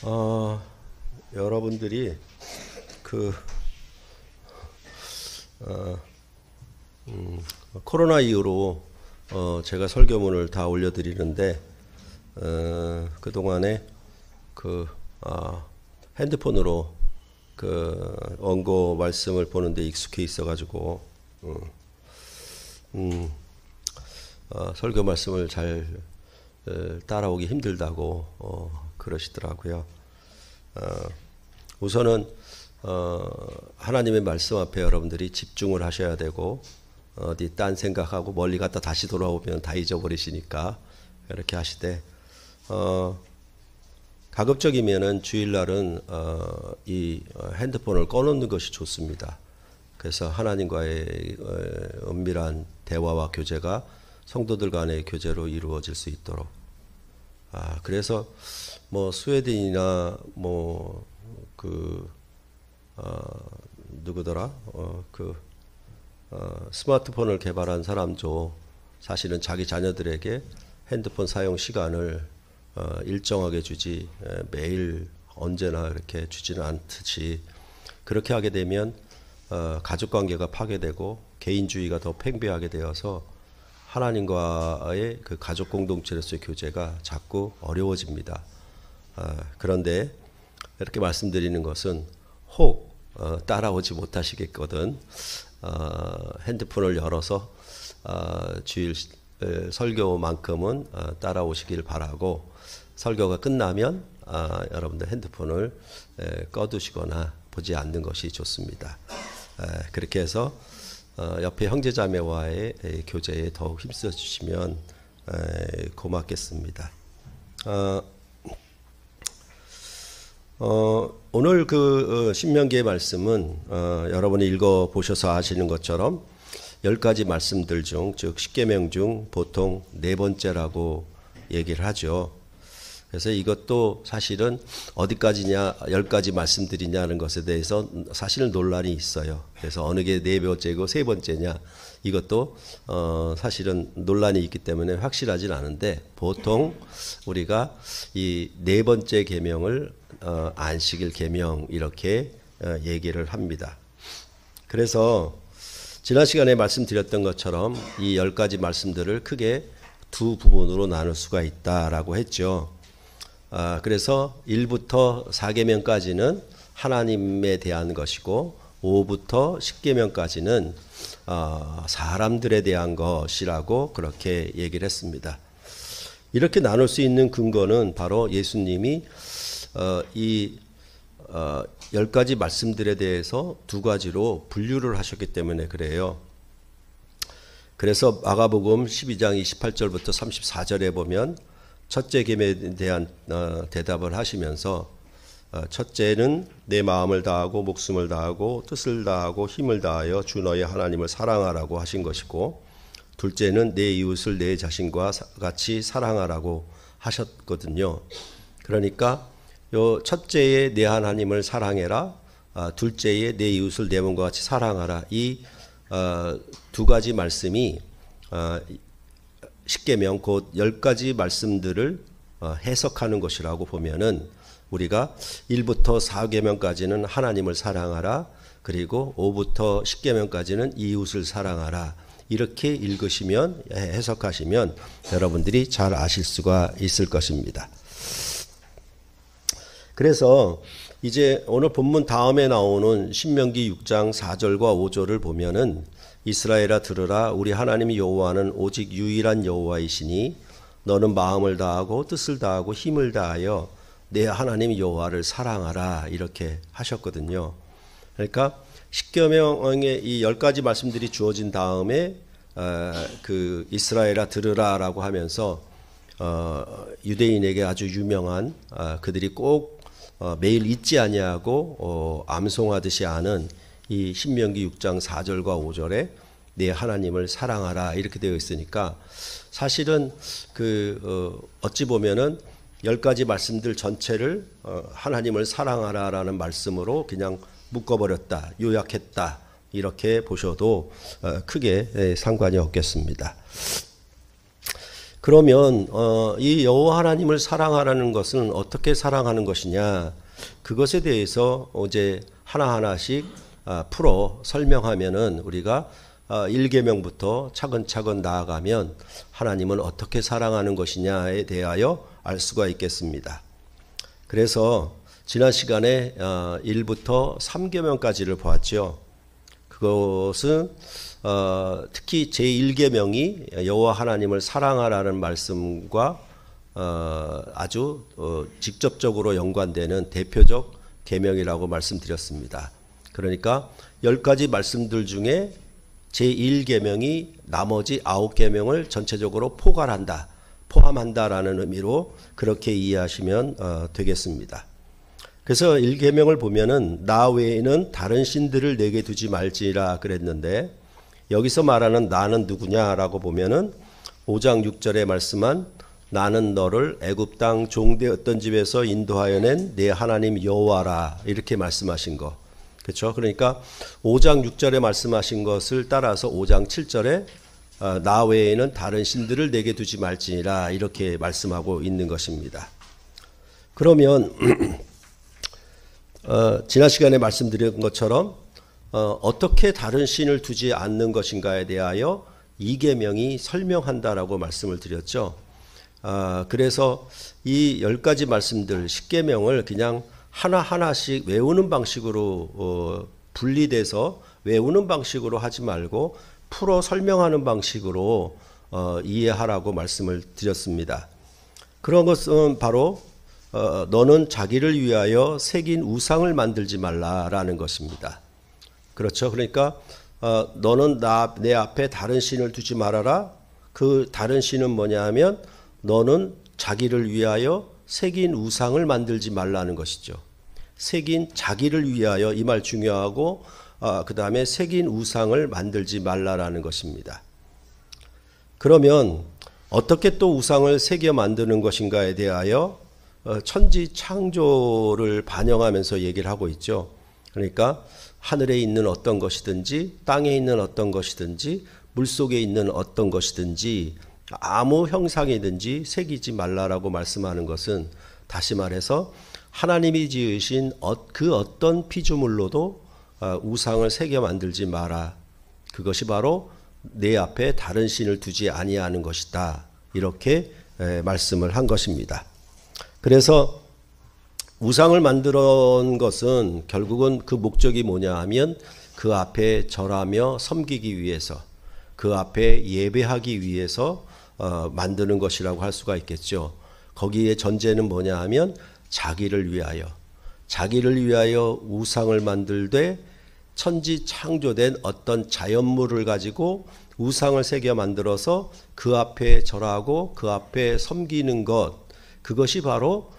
어, 여러분들이 그 어, 코로나 이후로 제가 설교문을 다 올려드리는데 그동안에 그 핸드폰으로 그 원고 말씀을 보는데 익숙해 있어가지고 설교 말씀을 잘 따라오기 힘들다고 그러시더라고요. 우선은 하나님의 말씀 앞에 여러분들이 집중을 하셔야 되고 어디 딴 생각하고 멀리 갔다 다시 돌아오면 다 잊어버리시니까 이렇게 하시되 가급적이면은 주일날은 이 핸드폰을 꺼놓는 것이 좋습니다. 그래서 하나님과의 은밀한 대화와 교제가 성도들 간의 교제로 이루어질 수 있도록. 그래서 뭐 스웨덴이나 뭐 그 누구더라 스마트폰을 개발한 사람도 사실은 자기 자녀들에게 핸드폰 사용 시간을 일정하게 주지 매일 언제나 이렇게 주지는 않듯이 그렇게 하게 되면 가족관계가 파괴되고 개인주의가 더 팽배하게 되어서 하나님과의 그 가족 공동체로서의 교제가 자꾸 어려워집니다. 그런데 이렇게 말씀드리는 것은 혹 따라오지 못하시겠거든 핸드폰을 열어서 주일 설교만큼은 따라오시길 바라고 설교가 끝나면 여러분들 핸드폰을 꺼두시거나 보지 않는 것이 좋습니다. 그렇게 해서 옆에 형제자매와의 교제에 더욱 힘써 주시면 고맙겠습니다. 오늘 그 신명기의 말씀은 여러분이 읽어 보셔서 아시는 것처럼 10가지 말씀들 중, 즉 10계명 중 보통 네 번째라고 얘기를 하죠. 그래서 이것도 사실은 어디까지냐 10가지 말씀들이냐는 것에 대해서 사실은 논란이 있어요. 그래서 어느 게 네 번째고 세 번째냐 이것도 사실은 논란이 있기 때문에 확실하진 않은데 보통 우리가 이 네 번째 계명을 안식일 계명 이렇게 얘기를 합니다. 그래서 지난 시간에 말씀드렸던 것처럼 이 10가지 말씀들을 크게 두 부분으로 나눌 수가 있다라고 했죠. 그래서 1부터 4계명까지는 하나님에 대한 것이고 5부터 10계명까지는 사람들에 대한 것이라고 그렇게 얘기를 했습니다. 이렇게 나눌 수 있는 근거는 바로 예수님이 이 10가지 말씀들에 대해서 두 가지로 분류를 하셨기 때문에 그래요. 그래서 마가복음 12장 28절부터 34절에 보면 첫째 계명에 대한 대답을 하시면서 첫째는 내 마음을 다하고 목숨을 다하고 뜻을 다하고 힘을 다하여 주 너의 하나님을 사랑하라고 하신 것이고 둘째는 내 이웃을 내 자신과 같이 사랑하라고 하셨거든요. 그러니까 요 첫째에 내 하나님을 사랑해라, 둘째에 내 이웃을 내 몸과 같이 사랑하라. 이 두 가지 말씀이 10계명 곧 10가지 말씀들을 해석하는 것이라고 보면은 우리가 1부터 4계명까지는 하나님을 사랑하라, 그리고 5부터 10계명까지는 이웃을 사랑하라. 이렇게 읽으시면 해석하시면 여러분들이 잘 아실 수가 있을 것입니다. 그래서 이제 오늘 본문 다음에 나오는 신명기 6장 4절과 5절을 보면은 이스라엘아 들으라 우리 하나님 여호와는 오직 유일한 여호와이시니 너는 마음을 다하고 뜻을 다하고 힘을 다하여 내 하나님 여호와를 사랑하라 이렇게 하셨거든요. 그러니까 10계명의 이 10가지 말씀들이 주어진 다음에 그 이스라엘아 들으라라고 하면서 유대인에게 아주 유명한 그들이 꼭 매일 잊지 아니하고 암송하듯이 아는 이 신명기 6장 4절과 5절에 내 하나님을 사랑하라 이렇게 되어 있으니까 사실은 그 어찌 보면은 10가지 말씀들 전체를 하나님을 사랑하라라는 말씀으로 그냥 묶어버렸다, 요약했다 이렇게 보셔도 크게 상관이 없겠습니다. 그러면 이 여호와 하나님을 사랑하라는 것은 어떻게 사랑하는 것이냐? 그것에 대해서 이제 하나하나씩 풀어 설명하면은 우리가 1계명부터 차근차근 나아가면 하나님은 어떻게 사랑하는 것이냐에 대하여 알 수가 있겠습니다. 그래서 지난 시간에 1부터 3계명까지를 보았죠. 그것은 특히 제1계명이 여호와 하나님을 사랑하라는 말씀과 아주 직접적으로 연관되는 대표적 계명이라고 말씀드렸습니다. 그러니까 10가지 말씀들 중에 제1계명이 나머지 9계명을 전체적으로 포함한다라는 의미로 그렇게 이해하시면 되겠습니다. 그래서 1계명을 보면은 나 외에는 다른 신들을 내게 두지 말지라 그랬는데, 여기서 말하는 나는 누구냐라고 보면은 5장 6절에 말씀한 나는 너를 애굽 땅 종되었던 집에서 인도하여 낸 내 하나님 여호와라, 이렇게 말씀하신 거. 그렇죠? 그러니까 5장 6절에 말씀하신 것을 따라서 5장 7절에 나 외에는 다른 신들을 내게 두지 말지니라, 이렇게 말씀하고 있는 것입니다. 그러면 지난 시간에 말씀드린 것처럼 어떻게 다른 신을 두지 않는 것인가에 대하여 2계명이 설명한다라고 말씀을 드렸죠. 그래서 이 10가지 말씀들 10계명을 그냥 하나하나씩 외우는 방식으로 분리돼서 외우는 방식으로 하지 말고 풀어 설명하는 방식으로 이해하라고 말씀을 드렸습니다. 그런 것은 바로 너는 자기를 위하여 새긴 우상을 만들지 말라라는 것입니다. 그렇죠. 그러니까 너는 내 앞에 다른 신을 두지 말아라. 그 다른 신은 뭐냐 하면 너는 자기를 위하여 새긴 우상을 만들지 말라는 것이죠. 새긴 자기를 위하여, 이 말 중요하고 그 다음에 새긴 우상을 만들지 말라라는 것입니다. 그러면 어떻게 또 우상을 새겨 만드는 것인가에 대하여 천지 창조를 반영하면서 얘기를 하고 있죠. 그러니까 하늘에 있는 어떤 것이든지 땅에 있는 어떤 것이든지 물속에 있는 어떤 것이든지 아무 형상이든지 새기지 말라라고 말씀하는 것은, 다시 말해서 하나님이 지으신 그 어떤 피조물로도 우상을 새겨 만들지 마라. 그것이 바로 내 앞에 다른 신을 두지 아니하는 것이다. 이렇게 말씀을 한 것입니다. 그래서 우상을 만들어 온 것은 결국은 그 목적이 뭐냐 하면 그 앞에 절하며 섬기기 위해서, 그 앞에 예배하기 위해서 만드는 것이라고 할 수가 있겠죠. 거기에 전제는 뭐냐 하면 자기를 위하여 우상을 만들되 천지 창조된 어떤 자연물을 가지고 우상을 새겨 만들어서 그 앞에 절하고 그 앞에 섬기는 것, 그것이 바로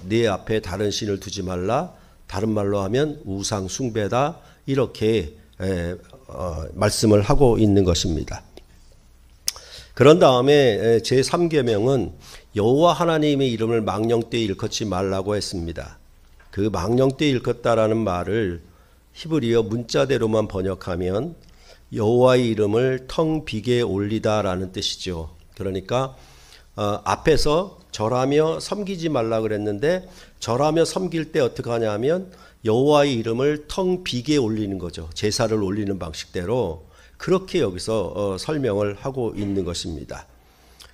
네 앞에 다른 신을 두지 말라, 다른 말로 하면 우상 숭배다, 이렇게 말씀을 하고 있는 것입니다. 그런 다음에 제3계명은 여호와 하나님의 이름을 망령되이 일컫지 말라고 했습니다. 그 망령되이 일컫다라는 말을 히브리어 문자대로만 번역하면 여호와의 이름을 텅 비게 올리다라는 뜻이죠. 그러니까 앞에서 절하며 섬기지 말라 그랬는데, 절하며 섬길 때 어떻게 하냐면 여호와의 이름을 텅 비게 올리는 거죠. 제사를 올리는 방식대로 그렇게 여기서 설명을 하고 있는 것입니다.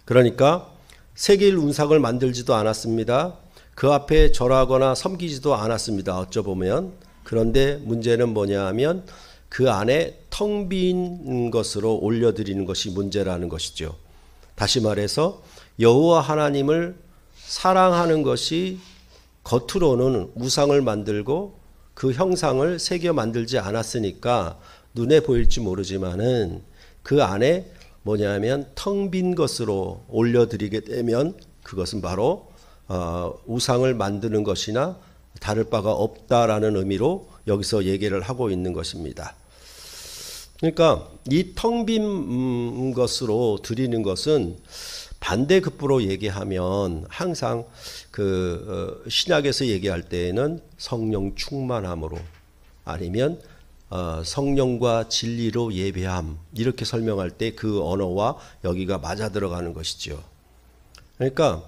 그러니까 새길 운상을 만들지도 않았습니다. 그 앞에 절하거나 섬기지도 않았습니다. 어쩌보면. 그런데 문제는 뭐냐 하면 그 안에 텅 빈 것으로 올려드리는 것이 문제라는 것이죠. 다시 말해서 여호와 하나님을 사랑하는 것이 겉으로는 우상을 만들고 그 형상을 새겨 만들지 않았으니까 눈에 보일지 모르지만은 그 안에 뭐냐면 텅 빈 것으로 올려드리게 되면 그것은 바로 우상을 만드는 것이나 다를 바가 없다라는 의미로 여기서 얘기를 하고 있는 것입니다. 그러니까 이 텅 빈 것으로 드리는 것은 반대급부로 얘기하면 항상 그 신약에서 얘기할 때에는 성령 충만함으로, 아니면 성령과 진리로 예배함, 이렇게 설명할 때 그 언어와 여기가 맞아 들어가는 것이죠. 그러니까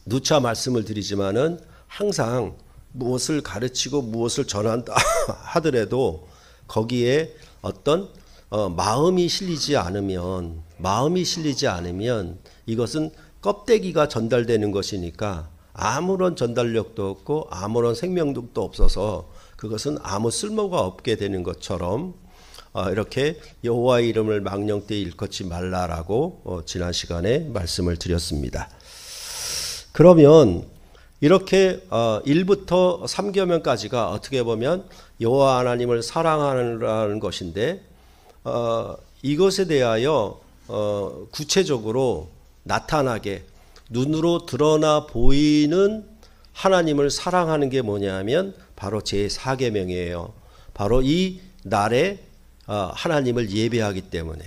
누차 말씀을 드리지만은 항상 무엇을 가르치고 무엇을 전한다 하더라도 거기에 어떤 마음이 실리지 않으면 이것은 껍데기가 전달되는 것이니까 아무런 전달력도 없고 아무런 생명력도 없어서 그것은 아무 쓸모가 없게 되는 것처럼 이렇게 여호와의 이름을 망령 때 일컫지 말라라고 지난 시간에 말씀을 드렸습니다. 그러면 이렇게 1부터 3계명까지가 어떻게 보면 여호와 하나님을 사랑하는 것인데 이것에 대하여 구체적으로 나타나게 눈으로 드러나 보이는 하나님을 사랑하는 게 뭐냐면 바로 제4계명이에요. 바로 이 날에 하나님을 예배하기 때문에.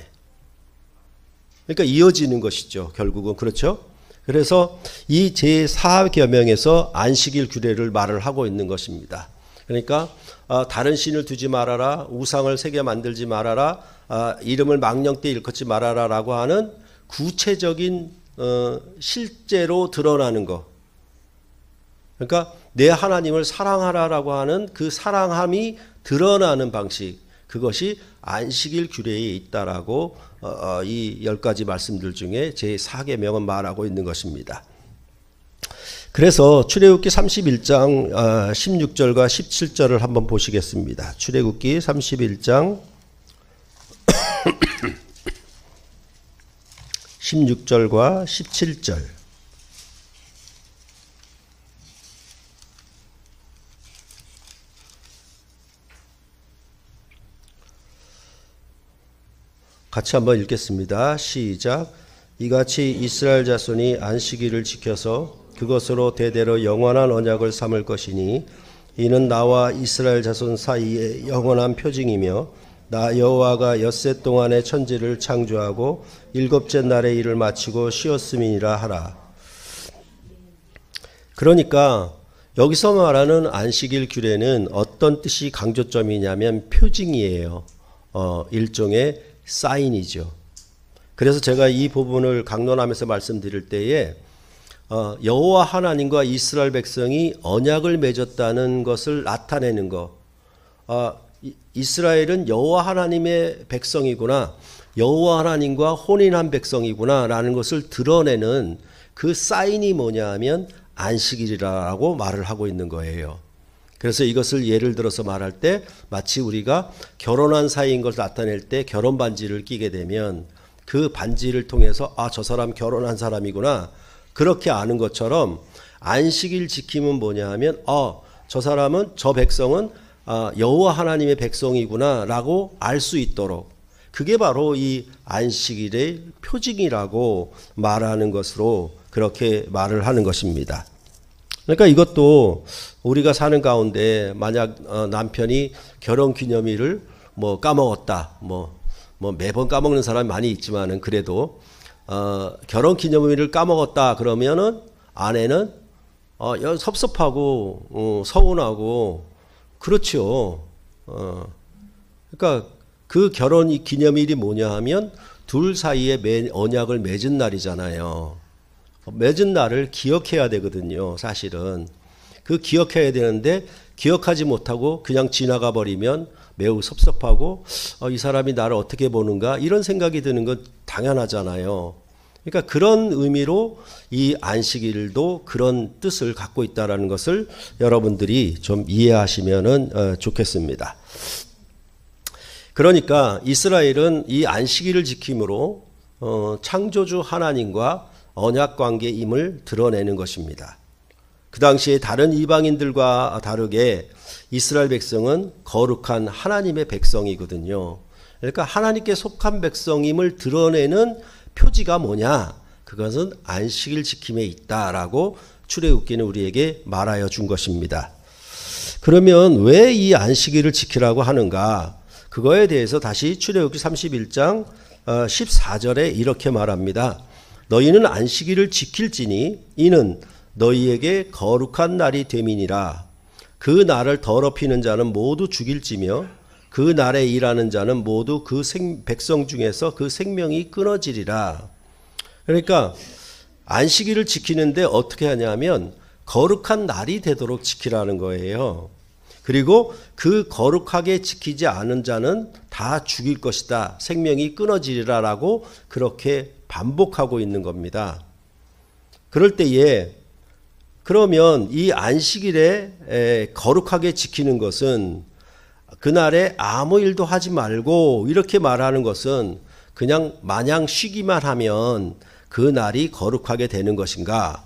그러니까 이어지는 것이죠. 결국은 그렇죠. 그래서 이 제4계명에서 안식일 규례를 말을 하고 있는 것입니다. 그러니까 다른 신을 두지 말아라, 우상을 새겨 만들지 말아라, 이름을 망령 때 일컫지 말아라 라고 하는 구체적인 실제로 드러나는 것. 그러니까 내 하나님을 사랑하라라고 하는 그 사랑함이 드러나는 방식, 그것이 안식일 규례에 있다라고 이 10가지 말씀들 중에 제4계명은 말하고 있는 것입니다. 그래서 출애굽기 31장 16절과 17절을 한번 보시겠습니다. 출애굽기 31장 16절과 17절. 같이 한번 읽겠습니다. 시작. 이같이 이스라엘 자손이 안식일을 지켜서 그것으로 대대로 영원한 언약을 삼을 것이니 이는 나와 이스라엘 자손 사이의 영원한 표징이며 나 여호와가 엿새 동안의 천지를 창조하고 일곱째 날에 일을 마치고 쉬었음이니라 하라. 그러니까 여기서 말하는 안식일 규례는 어떤 뜻이 강조점이냐면 표징이에요. 일종의 사인이죠. 그래서 제가 이 부분을 강론하면서 말씀드릴 때에 여호와 하나님과 이스라엘 백성이 언약을 맺었다는 것을 나타내는 것. 이스라엘은 여호와 하나님의 백성이구나, 여호와 하나님과 혼인한 백성이구나 라는 것을 드러내는 그 사인이 뭐냐 하면 안식일이라고 말을 하고 있는 거예요. 그래서 이것을 예를 들어서 말할 때 마치 우리가 결혼한 사이인 것을 나타낼 때 결혼 반지를 끼게 되면 그 반지를 통해서 저 사람 결혼한 사람이구나 그렇게 아는 것처럼 안식일 지킴은 뭐냐 하면 저 사람은, 저 백성은 여호와 하나님의 백성이구나 라고 알 수 있도록, 그게 바로 이 안식일의 표징이라고 말하는 것으로 그렇게 말을 하는 것입니다. 그러니까 이것도 우리가 사는 가운데 만약 남편이 결혼기념일을 뭐 까먹었다, 뭐 매번 까먹는 사람이 많이 있지만은 그래도 결혼기념일을 까먹었다 그러면은 아내는 섭섭하고 서운하고 그렇죠. 그러니까 그 결혼 기념일이 뭐냐 하면 둘 사이에 언약을 맺은 날이잖아요. 맺은 날을 기억해야 되거든요. 사실은 그 기억해야 되는데 기억하지 못하고 그냥 지나가 버리면 매우 섭섭하고 이 사람이 나를 어떻게 보는가 이런 생각이 드는 건 당연하잖아요. 그러니까 그런 의미로 이 안식일도 그런 뜻을 갖고 있다는 것을 여러분들이 좀 이해하시면 좋겠습니다. 그러니까 이스라엘은 이 안식일을 지킴으로 창조주 하나님과 언약관계임을 드러내는 것입니다. 그 당시에 다른 이방인들과 다르게 이스라엘 백성은 거룩한 하나님의 백성이거든요. 그러니까 하나님께 속한 백성임을 드러내는 표지가 뭐냐? 그것은 안식일 지킴에 있다라고 출애굽기는 우리에게 말하여 준 것입니다. 그러면 왜 이 안식일을 지키라고 하는가? 그거에 대해서 다시 출애굽기 31장 14절에 이렇게 말합니다. 너희는 안식일을 지킬지니 이는 너희에게 거룩한 날이 됨이니라. 그 날을 더럽히는 자는 모두 죽일지며 그 날에 일하는 자는 모두 그 백성 중에서 그 생명이 끊어지리라. 그러니까 안식일을 지키는데 어떻게 하냐면 거룩한 날이 되도록 지키라는 거예요. 그리고 그 거룩하게 지키지 않은 자는 다 죽일 것이다. 생명이 끊어지리라라고 그렇게 반복하고 있는 겁니다. 그럴 때에 그러면 이 안식일에 거룩하게 지키는 것은 그날에 아무 일도 하지 말고 이렇게 말하는 것은 그냥 마냥 쉬기만 하면 그 날이 거룩하게 되는 것인가?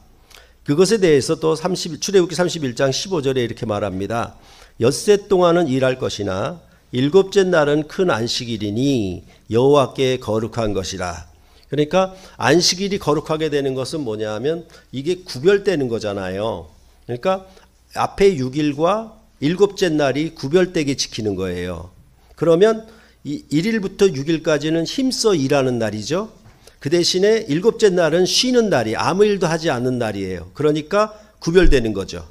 그것에 대해서 또 출애굽기 31장 15절에 이렇게 말합니다. 엿새 동안은 일할 것이나 일곱째 날은 큰 안식일이니 여호와께 거룩한 것이라. 그러니까 안식일이 거룩하게 되는 것은 뭐냐 하면 이게 구별되는 거잖아요. 그러니까 앞에 6일과 일곱째 날이 구별되게 지키는 거예요. 그러면 1일부터 6일까지는 힘써 일하는 날이죠. 그 대신에 일곱째 날은 쉬는 날이 아무 일도 하지 않는 날이에요. 그러니까 구별되는 거죠.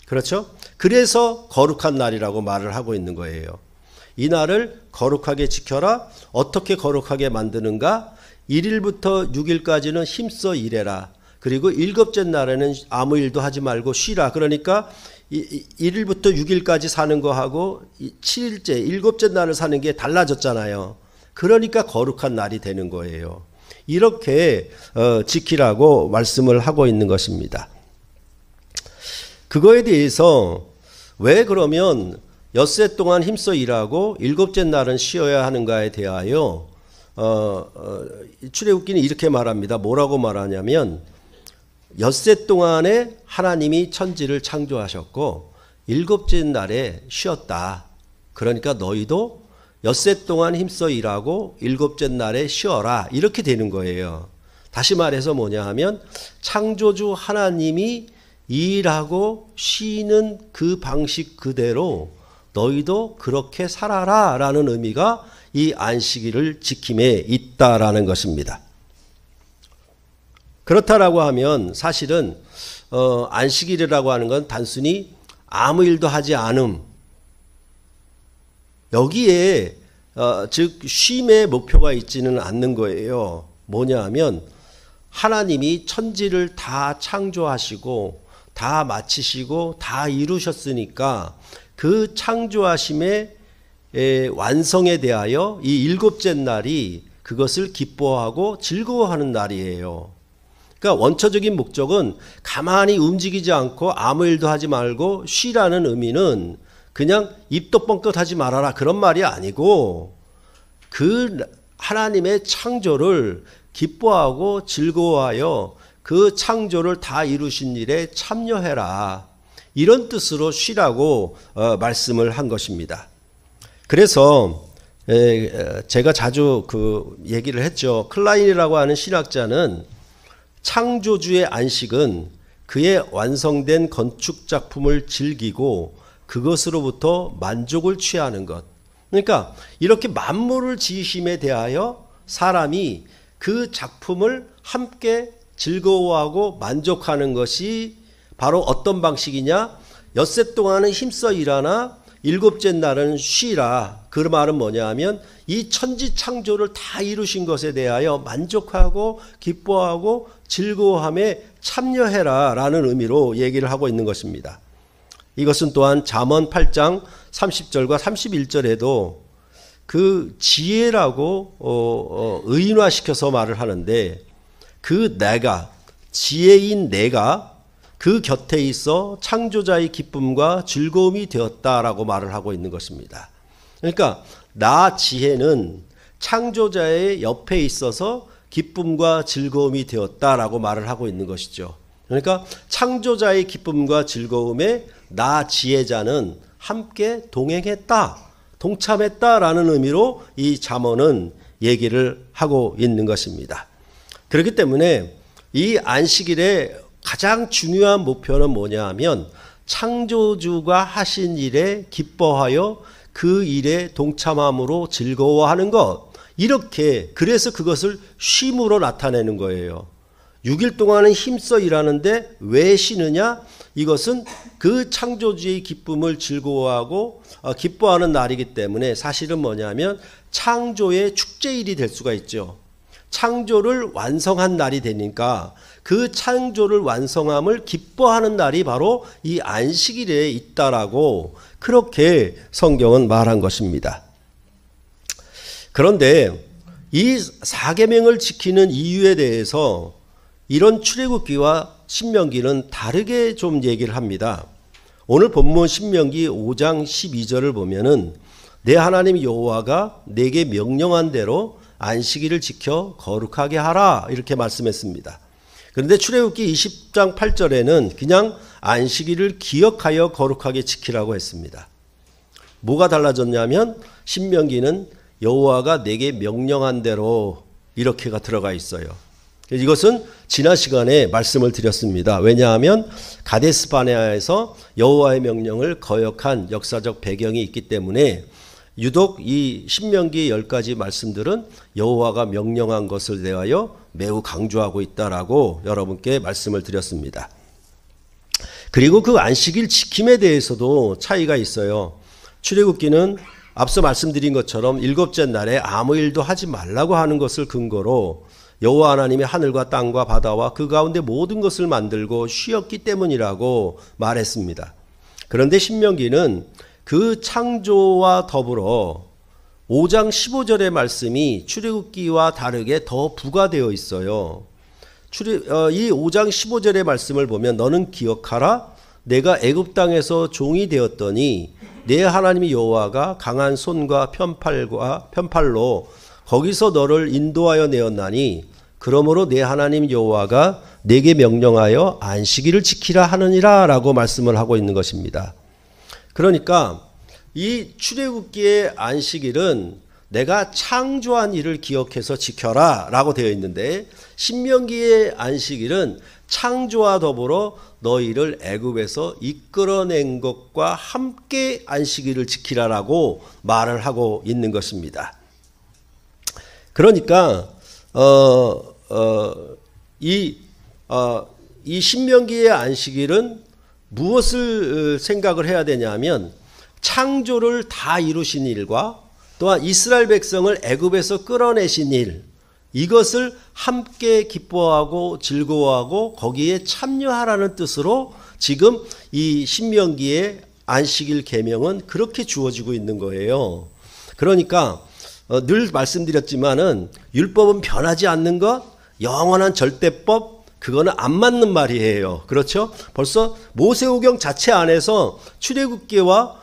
그렇죠? 그래서 거룩한 날이라고 말을 하고 있는 거예요. 이 날을 거룩하게 지켜라. 어떻게 거룩하게 만드는가? 1일부터 6일까지는 힘써 일해라. 그리고 일곱째 날에는 아무 일도 하지 말고 쉬라. 그러니까 1일부터 6일까지 사는 거하고 7일째, 일곱째 날을 사는 게 달라졌잖아요. 그러니까 거룩한 날이 되는 거예요. 이렇게 지키라고 말씀을 하고 있는 것입니다. 그거에 대해서 왜 그러면 엿새 동안 힘써 일하고 일곱째 날은 쉬어야 하는가에 대하여 출애굽기는 이렇게 말합니다. 뭐라고 말하냐면 엿새 동안에 하나님이 천지를 창조하셨고 일곱째 날에 쉬었다. 그러니까 너희도 엿새 동안 힘써 일하고 일곱째 날에 쉬어라. 이렇게 되는 거예요. 다시 말해서 뭐냐 하면 창조주 하나님이 일하고 쉬는 그 방식 그대로 너희도 그렇게 살아라 라는 의미가 이 안식일을 지킴에 있다라는 것입니다. 그렇다라고 하면 사실은 안식일이라고 하는 건 단순히 아무 일도 하지 않음, 여기에 즉 쉼의 목표가 있지는 않는 거예요. 뭐냐 하면 하나님이 천지를 다 창조하시고 다 마치시고 다 이루셨으니까 그 창조하심의 완성에 대하여 이 일곱째 날이 그것을 기뻐하고 즐거워하는 날이에요. 그러니까 원초적인 목적은 가만히 움직이지 않고 아무 일도 하지 말고 쉬라는 의미는 그냥 입도 뻥끗하지 말아라 그런 말이 아니고 그 하나님의 창조를 기뻐하고 즐거워하여 그 창조를 다 이루신 일에 참여해라. 이런 뜻으로 쉬라고 말씀을 한 것입니다. 그래서 제가 자주 그 얘기를 했죠. 클라인이라고 하는 신학자는 창조주의 안식은 그의 완성된 건축 작품을 즐기고 그것으로부터 만족을 취하는 것. 그러니까 이렇게 만물을 지으심에 대하여 사람이 그 작품을 함께 즐거워하고 만족하는 것이 바로 어떤 방식이냐? 엿새 동안은 힘써 일하나 일곱째 날은 쉬라. 그 말은 뭐냐 하면 이 천지 창조를 다 이루신 것에 대하여 만족하고 기뻐하고 즐거워함에 참여해라 라는 의미로 얘기를 하고 있는 것입니다. 이것은 또한 잠언 8장 30절과 31절에도 그 지혜라고 의인화시켜서 말을 하는데 그 내가 지혜인 내가 그 곁에 있어 창조자의 기쁨과 즐거움이 되었다라고 말을 하고 있는 것입니다. 그러니까 나 지혜는 창조자의 옆에 있어서 기쁨과 즐거움이 되었다라고 말을 하고 있는 것이죠. 그러니까 창조자의 기쁨과 즐거움에 나 지혜자는 함께 동행했다, 동참했다라는 의미로 이 잠언은 얘기를 하고 있는 것입니다. 그렇기 때문에 이 안식일의 가장 중요한 목표는 뭐냐 하면 창조주가 하신 일에 기뻐하여 그 일에 동참함으로 즐거워하는 것. 이렇게 그래서 그것을 쉼으로 나타내는 거예요. 6일 동안은 힘써 일하는데 왜 쉬느냐? 이것은 그 창조주의 기쁨을 즐거워하고 기뻐하는 날이기 때문에 사실은 뭐냐면 창조의 축제일이 될 수가 있죠. 창조를 완성한 날이 되니까 그 창조를 완성함을 기뻐하는 날이 바로 이 안식일에 있다라고 그렇게 성경은 말한 것입니다. 그런데 이 4계명을 지키는 이유에 대해서 이런 출애굽기와 신명기는 다르게 좀 얘기를 합니다. 오늘 본문 신명기 5장 12절을 보면은 내 하나님 여호와가 내게 명령한 대로 안식일을 지켜 거룩하게 하라 이렇게 말씀했습니다. 그런데 출애굽기 20장 8절에는 그냥 안식일을 기억하여 거룩하게 지키라고 했습니다. 뭐가 달라졌냐면 신명기는 여호와가 내게 명령한 대로 이렇게가 들어가 있어요. 이것은 지난 시간에 말씀을 드렸습니다. 왜냐하면 가데스 바네아에서 여호와의 명령을 거역한 역사적 배경이 있기 때문에 유독 이 신명기 10가지 말씀들은 여호와가 명령한 것을 대하여 매우 강조하고 있다라고 여러분께 말씀을 드렸습니다. 그리고 그 안식일 지킴에 대해서도 차이가 있어요. 출애굽기는 앞서 말씀드린 것처럼 일곱째 날에 아무 일도 하지 말라고 하는 것을 근거로 여호와 하나님이 하늘과 땅과 바다와 그 가운데 모든 것을 만들고 쉬었기 때문이라고 말했습니다. 그런데 신명기는 그 창조와 더불어 5장 15절의 말씀이 출애굽기와 다르게 더 부과되어 있어요. 이 5장 15절의 말씀을 보면 너는 기억하라 내가 애굽 땅에서 종이 되었더니 내 하나님이 여호와가 강한 손과 편팔로 거기서 너를 인도하여 내었나니 그러므로 내 하나님 여호와가 내게 명령하여 안식일을 지키라 하느니라 라고 말씀을 하고 있는 것입니다. 그러니까 이 출애굽기의 안식일은 내가 창조한 일을 기억해서 지켜라 라고 되어 있는데 신명기의 안식일은 창조와 더불어 너희를 애굽에서 이끌어낸 것과 함께 안식일을 지키라라고 말을 하고 있는 것입니다. 그러니까 이 신명기의 안식일은 무엇을 생각을 해야 되냐면 창조를 다 이루신 일과 또한 이스라엘 백성을 애굽에서 끌어내신 일 이것을 함께 기뻐하고 즐거워하고 거기에 참여하라는 뜻으로 지금 이 신명기의 안식일 계명은 그렇게 주어지고 있는 거예요. 그러니까 늘 말씀드렸지만은 율법은 변하지 않는 것, 영원한 절대법 그거는 안 맞는 말이에요. 그렇죠? 벌써 모세오경 자체 안에서 출애굽기와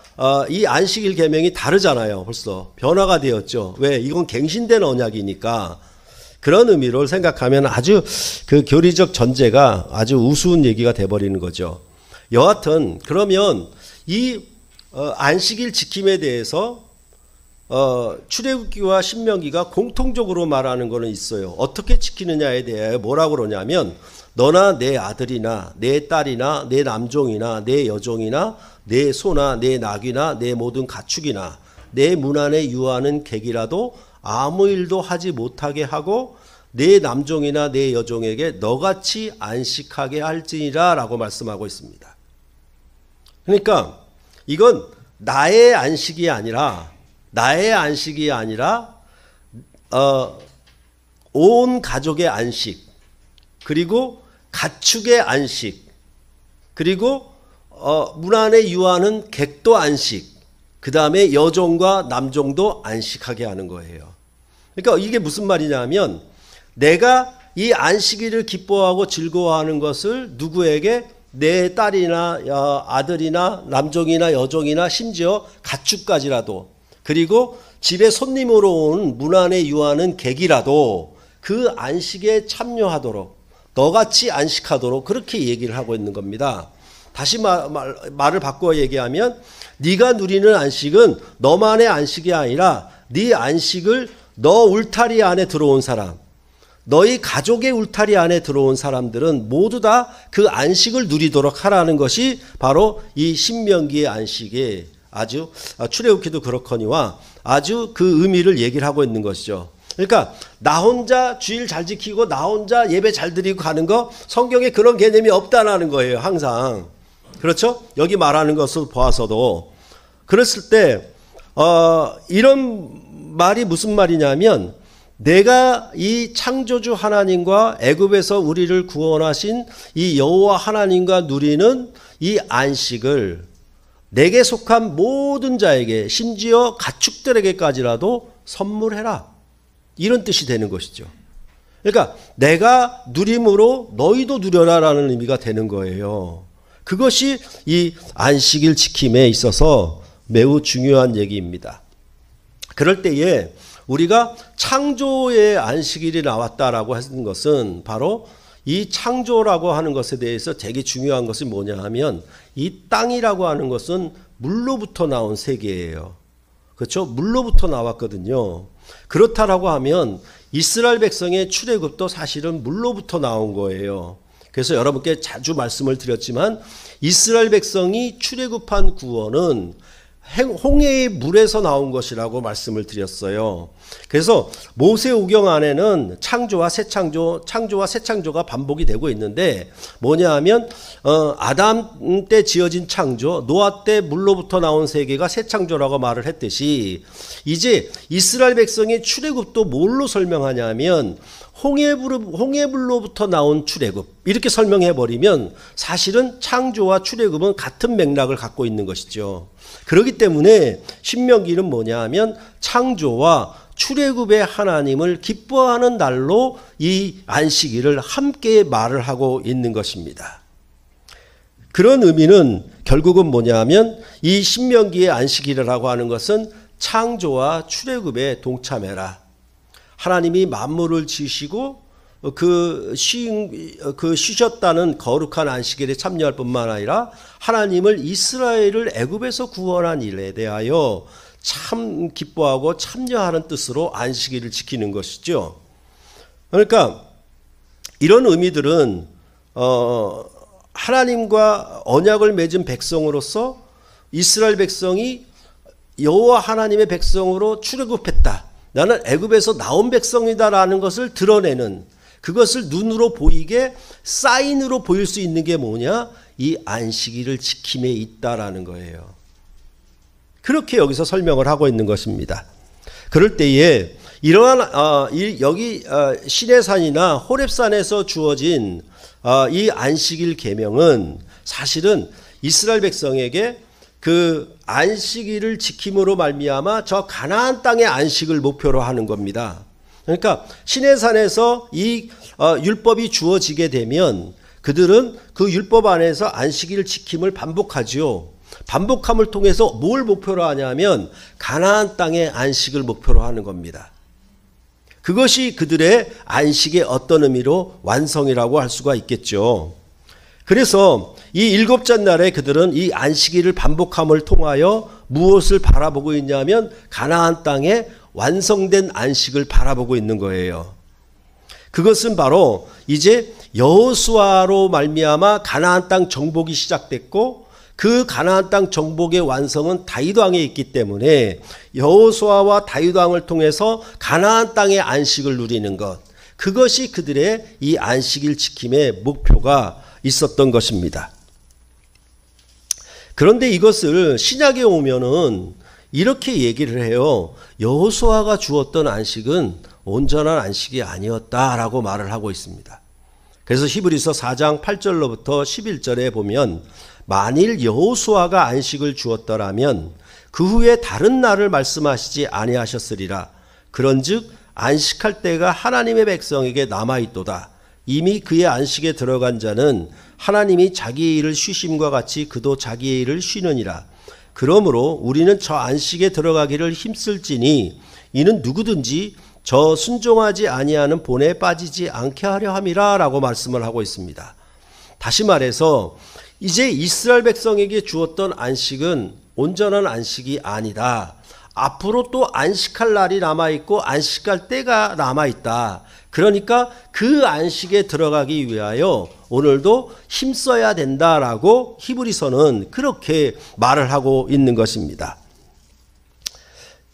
이 안식일 계명이 다르잖아요. 벌써 변화가 되었죠. 왜? 이건 갱신된 언약이니까. 그런 의미로 생각하면 아주 그 교리적 전제가 아주 우스운 얘기가 돼버리는 거죠. 여하튼 그러면 이 안식일 지킴에 대해서 출애굽기와 신명기가 공통적으로 말하는 거는 있어요. 어떻게 지키느냐에 대해 뭐라고 그러냐면 너나 내 아들이나 내 딸이나 내 남종이나 내 여종이나 내 소나 내 낙이나 내 모든 가축이나 내 문 안에 유하는 객이라도 아무 일도 하지 못하게 하고 내 남종이나 내 여종에게 너같이 안식하게 할지니라 라고 말씀하고 있습니다. 그러니까 이건 나의 안식이 아니라 온 가족의 안식 그리고 가축의 안식 그리고 문 안에 유하는 객도 안식 그 다음에 여종과 남종도 안식하게 하는 거예요. 그러니까 이게 무슨 말이냐면 내가 이 안식일을 기뻐하고 즐거워하는 것을 누구에게 내 딸이나 아들이나 남종이나 여종이나 심지어 가축까지라도 그리고 집에 손님으로 온 문 안에 유하는 객이라도 그 안식에 참여하도록 너같이 안식하도록 그렇게 얘기를 하고 있는 겁니다. 다시 말을 바꿔 얘기하면 네가 누리는 안식은 너만의 안식이 아니라 네 안식을 너 울타리 안에 들어온 사람 너희 가족의 울타리 안에 들어온 사람들은 모두 다 그 안식을 누리도록 하라는 것이 바로 이 신명기의 안식의 아주 출애굽기도 그렇거니와 아주 그 의미를 얘기를 하고 있는 것이죠. 그러니까 나 혼자 주일 잘 지키고 나 혼자 예배 잘 드리고 가는 거 성경에 그런 개념이 없다는 거예요. 항상. 그렇죠? 여기 말하는 것을 보아서도 그랬을 때 이런 말이 무슨 말이냐면 내가 이 창조주 하나님과 애굽에서 우리를 구원하신 이 여호와 하나님과 누리는 이 안식을 내게 속한 모든 자에게 심지어 가축들에게까지라도 선물해라. 이런 뜻이 되는 것이죠. 그러니까 내가 누림으로 너희도 누려라라는 의미가 되는 거예요. 그것이 이 안식일 지킴에 있어서 매우 중요한 얘기입니다. 그럴 때에 우리가 창조의 안식일이 나왔다라고 하는 것은 바로 이 창조라고 하는 것에 대해서 되게 중요한 것이 뭐냐 하면 이 땅이라고 하는 것은 물로부터 나온 세계예요. 그렇죠? 물로부터 나왔거든요. 그렇다라고 하면 이스라엘 백성의 출애굽도 사실은 물로부터 나온 거예요. 그래서 여러분께 자주 말씀을 드렸지만 이스라엘 백성이 출애굽한 구원은 홍해의 물에서 나온 것이라고 말씀을 드렸어요. 그래서 모세오경 안에는 창조와 새 창조, 창조와 새 창조가 반복이 되고 있는데 뭐냐 하면 아담 때 지어진 창조, 노아 때 물로부터 나온 세계가 새 창조라고 말을 했듯이 이제 이스라엘 백성의 출애굽도 뭘로 설명하냐면 홍해물로부터 나온 출애굽 이렇게 설명해 버리면 사실은 창조와 출애굽은 같은 맥락을 갖고 있는 것이죠. 그렇기 때문에 신명기는 뭐냐 하면 창조와 출애굽의 하나님을 기뻐하는 날로 이 안식일을 함께 말을 하고 있는 것입니다. 그런 의미는 결국은 뭐냐 하면 이 신명기의 안식일이라고 하는 것은 창조와 출애굽에 동참해라. 하나님이 만물을 지으시고 쉬셨다는 거룩한 안식일에 참여할 뿐만 아니라 하나님을 이스라엘을 애굽에서 구원한 일에 대하여 참 기뻐하고 참여하는 뜻으로 안식일을 지키는 것이죠. 그러니까 이런 의미들은 하나님과 언약을 맺은 백성으로서 이스라엘 백성이 여호와 하나님의 백성으로 출애굽했다. 나는 애굽에서 나온 백성이다라는 것을 드러내는 그것을 눈으로 보이게 사인으로 보일 수 있는 게 뭐냐? 이 안식일을 지킴에 있다라는 거예요. 그렇게 여기서 설명을 하고 있는 것입니다. 그럴 때에 이러한 여기 시내산이나 호렙산에서 주어진 이 안식일 계명은 사실은 이스라엘 백성에게 그 안식일을 지킴으로 말미암아 저 가나안 땅의 안식을 목표로 하는 겁니다. 그러니까 시내산에서 이 율법이 주어지게 되면 그들은 그 율법 안에서 안식일 지킴을 반복하지요. 반복함을 통해서 뭘 목표로 하냐면 가나안 땅의 안식을 목표로 하는 겁니다. 그것이 그들의 안식의 어떤 의미로 완성이라고 할 수가 있겠죠. 그래서 이 일곱째 날에 그들은 이 안식일을 반복함을 통하여 무엇을 바라보고 있냐면 가나안 땅에 완성된 안식을 바라보고 있는 거예요. 그것은 바로 이제 여호수아로 말미암아 가나안 땅 정복이 시작됐고 그 가나안 땅 정복의 완성은 다윗 왕에 있기 때문에 여호수아와 다윗 왕을 통해서 가나안 땅의 안식을 누리는 것, 그것이 그들의 이 안식일 지킴의 목표가 있었던 것입니다. 그런데 이것을 신약에 오면은 이렇게 얘기를 해요. 여호수아가 주었던 안식은 온전한 안식이 아니었다라고 말을 하고 있습니다. 그래서 히브리서 4장 8절로부터 11절에 보면 만일 여호수아가 안식을 주었더라면 그 후에 다른 날을 말씀하시지 아니하셨으리라. 그런즉 안식할 때가 하나님의 백성에게 남아있도다. 이미 그의 안식에 들어간 자는 하나님이 자기의 일을 쉬심과 같이 그도 자기의 일을 쉬느니라. 그러므로 우리는 저 안식에 들어가기를 힘쓸지니 이는 누구든지 저 순종하지 아니하는 본에 빠지지 않게 하려 함이라 라고 말씀을 하고 있습니다. 다시 말해서 이제 이스라엘 백성에게 주었던 안식은 온전한 안식이 아니다. 앞으로 또 안식할 날이 남아있고 안식할 때가 남아있다. 그러니까 그 안식에 들어가기 위하여 오늘도 힘써야 된다라고 히브리서는 그렇게 말을 하고 있는 것입니다.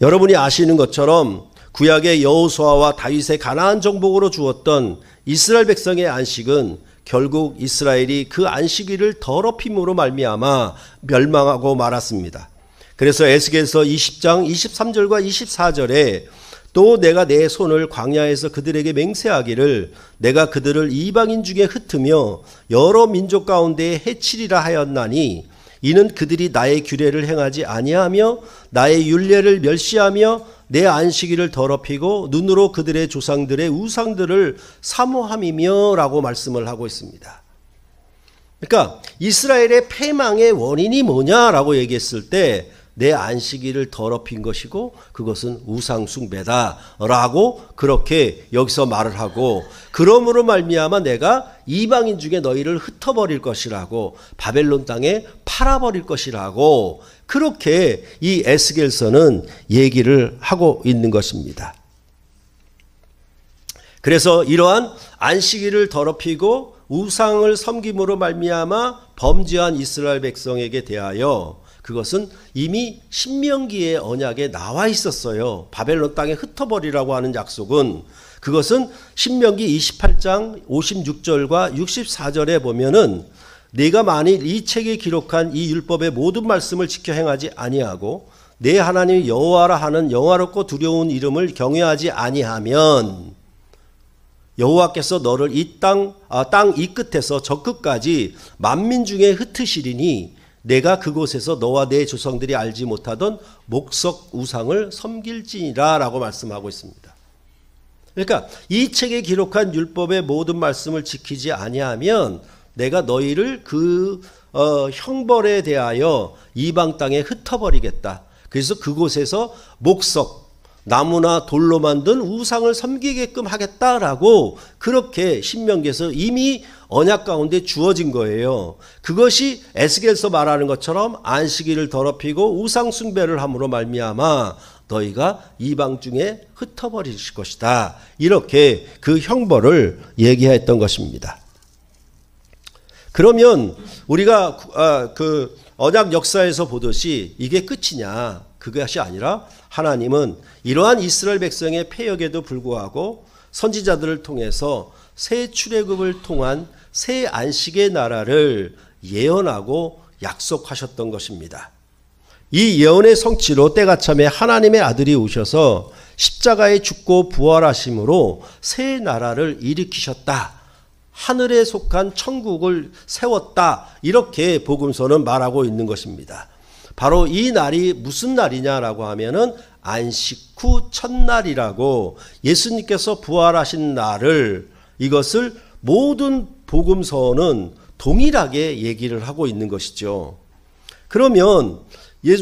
여러분이 아시는 것처럼 구약의 여호수아와 다윗의 가나안 정복으로 주었던 이스라엘 백성의 안식은 결국 이스라엘이 그 안식일을 더럽힘으로 말미암아 멸망하고 말았습니다. 그래서 에스겔서 20장 23절과 24절에 또 내가 내 손을 광야에서 그들에게 맹세하기를 내가 그들을 이방인 중에 흩으며 여러 민족 가운데에 해치리라 하였나니 이는 그들이 나의 규례를 행하지 아니하며 나의 율례를 멸시하며 내 안식일을 더럽히고 눈으로 그들의 조상들의 우상들을 사모함이며 라고 말씀을 하고 있습니다. 그러니까 이스라엘의 패망의 원인이 뭐냐라고 얘기했을 때 내 안식일을 더럽힌 것이고 그것은 우상 숭배다라고 그렇게 여기서 말을 하고, 그러므로 말미암아 내가 이방인 중에 너희를 흩어버릴 것이라고, 바벨론 땅에 팔아버릴 것이라고 그렇게 이 에스겔서는 얘기를 하고 있는 것입니다. 그래서 이러한 안식일을 더럽히고 우상을 섬김으로 말미암아 범죄한 이스라엘 백성에게 대하여 그것은 이미 신명기의 언약에 나와 있었어요. 바벨론 땅에 흩어버리라고 하는 약속은, 그것은 신명기 28장 56절과 64절에 보면은 네가 만일 이 책에 기록한 이 율법의 모든 말씀을 지켜 행하지 아니하고 내 하나님 여호와라 하는 영화롭고 두려운 이름을 경외하지 아니하면 여호와께서 너를 이 땅 이 끝에서 저 끝까지 만민 중에 흩으시리니 내가 그곳에서 너와 내 조상들이 알지 못하던 목석 우상을 섬길지니라 라고 말씀하고 있습니다. 그러니까 이 책에 기록한 율법의 모든 말씀을 지키지 아니하면 내가 너희를 그 형벌에 대하여 이방 땅에 흩어버리겠다. 그래서 그곳에서 목석, 나무나 돌로 만든 우상을 섬기게끔 하겠다라고 그렇게 신명기에서 이미 언약 가운데 주어진 거예요. 그것이 에스겔서 말하는 것처럼 안식일을 더럽히고 우상 숭배를 함으로 말미암아 너희가 이방 중에 흩어버릴 것이다. 이렇게 그 형벌을 얘기했던 것입니다. 그러면 우리가 그 언약 역사에서 보듯이 이게 끝이냐? 그것이 아니라 하나님은 이러한 이스라엘 백성의 패역에도 불구하고 선지자들을 통해서 새 출애굽을 통한 새 안식의 나라를 예언하고 약속하셨던 것입니다. 이 예언의 성취로 때가 참에 하나님의 아들이 오셔서 십자가에 죽고 부활하심으로 새 나라를 일으키셨다. 하늘에 속한 천국을 세웠다. 이렇게 복음서는 말하고 있는 것입니다. 바로 이 날이 무슨 날이냐라고 하면은 안식 후 첫날이라고, 예수님께서 부활하신 날을, 이것을 모든 복음서는 동일하게 얘기를 하고 있는 것이죠. 그러면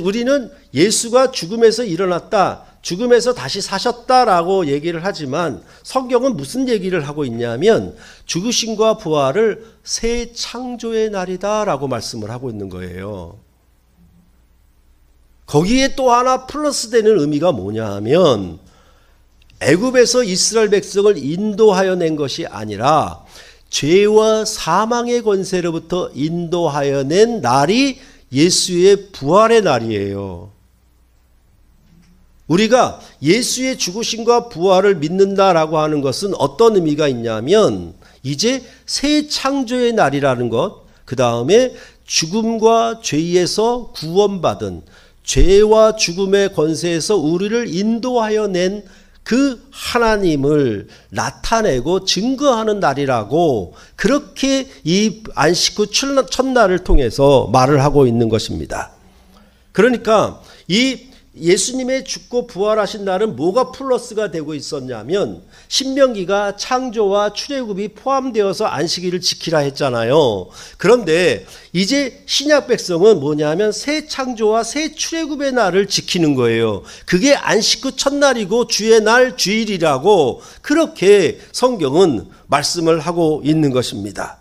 우리는 예수가 죽음에서 일어났다, 죽음에서 다시 사셨다라고 얘기를 하지만 성경은 무슨 얘기를 하고 있냐면 죽으심과 부활을 새 창조의 날이다라고 말씀을 하고 있는 거예요. 거기에 또 하나 플러스 되는 의미가 뭐냐 하면 애굽에서 이스라엘 백성을 인도하여 낸 것이 아니라 죄와 사망의 권세로부터 인도하여 낸 날이 예수의 부활의 날이에요. 우리가 예수의 죽으심과 부활을 믿는다라고 하는 것은 어떤 의미가 있냐면 이제 새 창조의 날이라는 것, 그 다음에 죽음과 죄에서 구원받은, 죄와 죽음의 권세에서 우리를 인도하여 낸 그 하나님을 나타내고 증거하는 날이라고 그렇게 이 안식 후 첫날을 통해서 말을 하고 있는 것입니다. 그러니까 이 예수님의 죽고 부활하신 날은 뭐가 플러스가 되고 있었냐면 신명기가 창조와 출애굽이 포함되어서 안식일을 지키라 했잖아요. 그런데 이제 신약 백성은 뭐냐면 새 창조와 새 출애굽의 날을 지키는 거예요. 그게 안식 후 첫날이고 주의 날 주일이라고 그렇게 성경은 말씀을 하고 있는 것입니다.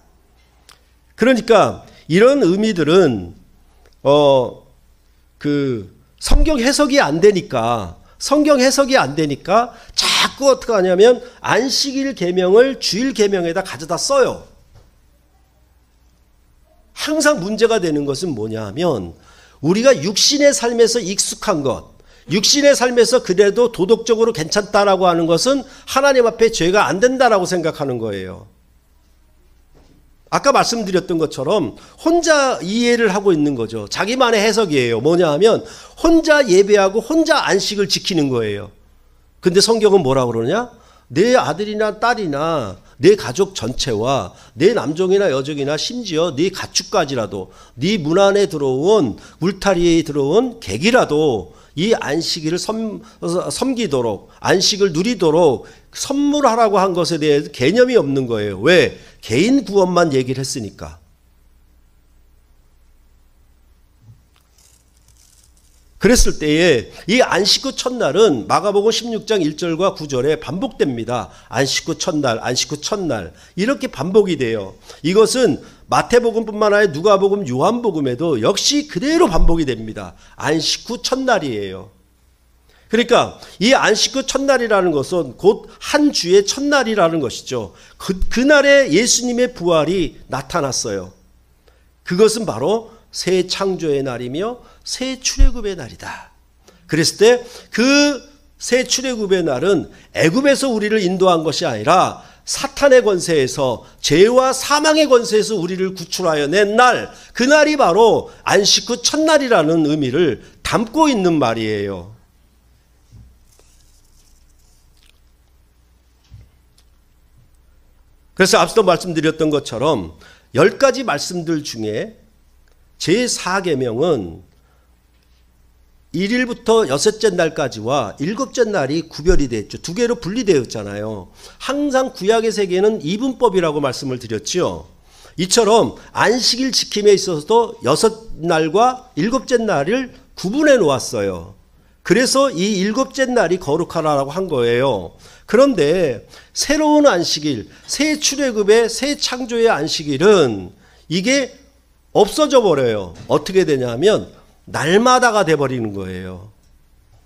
그러니까 이런 의미들은 성경 해석이 안 되니까 자꾸 어떻게 하냐면 안식일 계명을 주일 계명에다 가져다 써요. 항상 문제가 되는 것은 뭐냐 하면 우리가 육신의 삶에서 익숙한 것, 육신의 삶에서 그래도 도덕적으로 괜찮다라고 하는 것은 하나님 앞에 죄가 안 된다라고 생각하는 거예요. 아까 말씀드렸던 것처럼 혼자 이해를 하고 있는 거죠. 자기만의 해석이에요. 뭐냐 하면 혼자 예배하고 혼자 안식을 지키는 거예요. 근데 성경은 뭐라고 그러냐? 내 아들이나 딸이나 내 가족 전체와 내 남종이나 여종이나 심지어 네 가축까지라도 네 문 안에 들어온 울타리에 들어온 객이라도 이 안식일을 섬기도록 안식을 누리도록 선물하라고 한 것에 대해 개념이 없는 거예요. 왜? 개인 구원만 얘기를 했으니까. 그랬을 때에 이 안식 후 첫날은 마가복음 16장 1절과 9절에 반복됩니다. 안식 후 첫날, 안식 후 첫날 이렇게 반복이 돼요. 이것은 마태복음뿐만 아니라 누가복음, 요한복음에도 역시 그대로 반복이 됩니다. 안식 후 첫날이에요. 그러니까 이 안식 후 첫날이라는 것은 곧 한 주의 첫날이라는 것이죠. 그날에 예수님의 부활이 나타났어요. 그것은 바로 새 창조의 날이며 새 출애굽의 날이다. 그랬을 때 그 새 출애굽의 날은 애굽에서 우리를 인도한 것이 아니라 사탄의 권세에서 죄와 사망의 권세에서 우리를 구출하여 낸 날, 그날이 바로 안식 후 첫날이라는 의미를 담고 있는 말이에요. 그래서 앞서 말씀드렸던 것처럼 10가지 말씀들 중에 제4계명은 1일부터 6째 날까지와 7째 날이 구별이 되어 있죠. 두 개로 분리되어 있잖아요. 항상 구약의 세계는 이분법이라고 말씀을 드렸죠. 이처럼 안식일 지킴에 있어서도 6날과 7째 날을 구분해 놓았어요. 그래서 이 7째 날이 거룩하라고 한 거예요. 그런데 새로운 안식일, 새 출애굽의 새 창조의 안식일은 이게 없어져 버려요. 어떻게 되냐면 날마다가 돼버리는 거예요.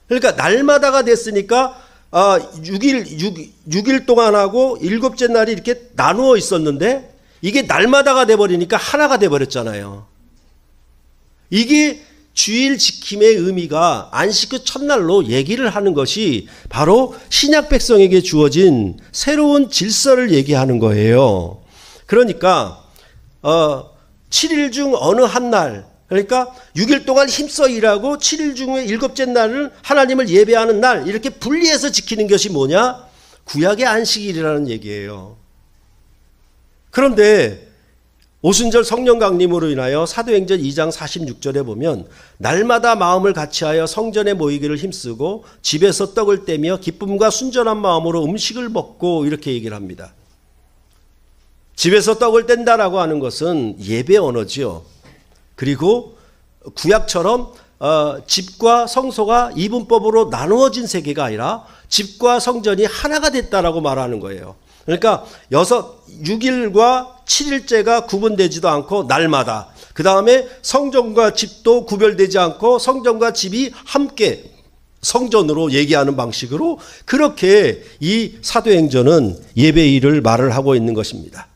그러니까 날마다가 됐으니까 6일 동안 하고 7째 날이 이렇게 나누어 있었는데 이게 날마다가 돼버리니까 하나가 돼버렸잖아요. 이게 주일 지킴의 의미가 안식 후 첫날로 얘기를 하는 것이 바로 신약 백성에게 주어진 새로운 질서를 얘기하는 거예요. 그러니까 7일 중 어느 한 날, 그러니까 6일 동안 힘써 일하고 7일 중에 7째 날은 하나님을 예배하는 날, 이렇게 분리해서 지키는 것이 뭐냐? 구약의 안식일이라는 얘기예요. 그런데 오순절 성령 강림으로 인하여 사도행전 2장 46절에 보면 날마다 마음을 같이하여 성전에 모이기를 힘쓰고 집에서 떡을 떼며 기쁨과 순전한 마음으로 음식을 먹고 이렇게 얘기를 합니다. 집에서 떡을 뗀다라고 하는 것은 예배 언어지요. 그리고 구약처럼 집과 성소가 이분법으로 나누어진 세계가 아니라 집과 성전이 하나가 됐다라고 말하는 거예요. 그러니까 6일과 7일째가 구분되지도 않고 날마다, 그 다음에 성전과 집도 구별되지 않고 성전과 집이 함께 성전으로 얘기하는 방식으로 그렇게 이 사도행전은 예배일을 말을 하고 있는 것입니다.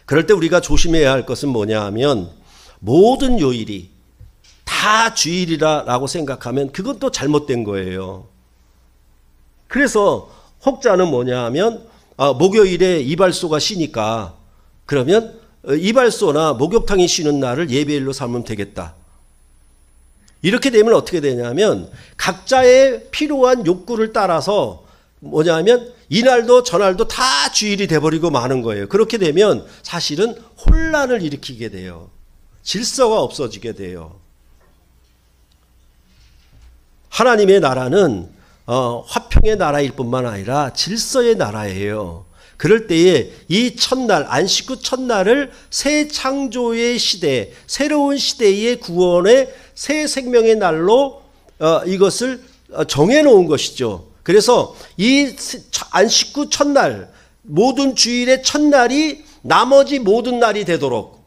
그럴 때 우리가 조심해야 할 것은 뭐냐 하면 모든 요일이 다 주일이라고 생각하면 그건 또 잘못된 거예요. 그래서 혹자는 뭐냐 하면 목요일에 이발소가 쉬니까 그러면 이발소나 목욕탕이 쉬는 날을 예배일로 삼으면 되겠다. 이렇게 되면 어떻게 되냐면 각자의 필요한 욕구를 따라서 뭐냐 하면 이날도 저날도 다 주일이 돼버리고 마는 거예요. 그렇게 되면 사실은 혼란을 일으키게 돼요. 질서가 없어지게 돼요. 하나님의 나라는 화평의 나라일 뿐만 아니라 질서의 나라예요. 그럴 때에 이 첫날, 안식 후 첫날을 새 창조의 시대, 새로운 시대의 구원의 새 생명의 날로 이것을 정해놓은 것이죠. 그래서 이 안식 후 첫날, 모든 주일의 첫날이 나머지 모든 날이 되도록,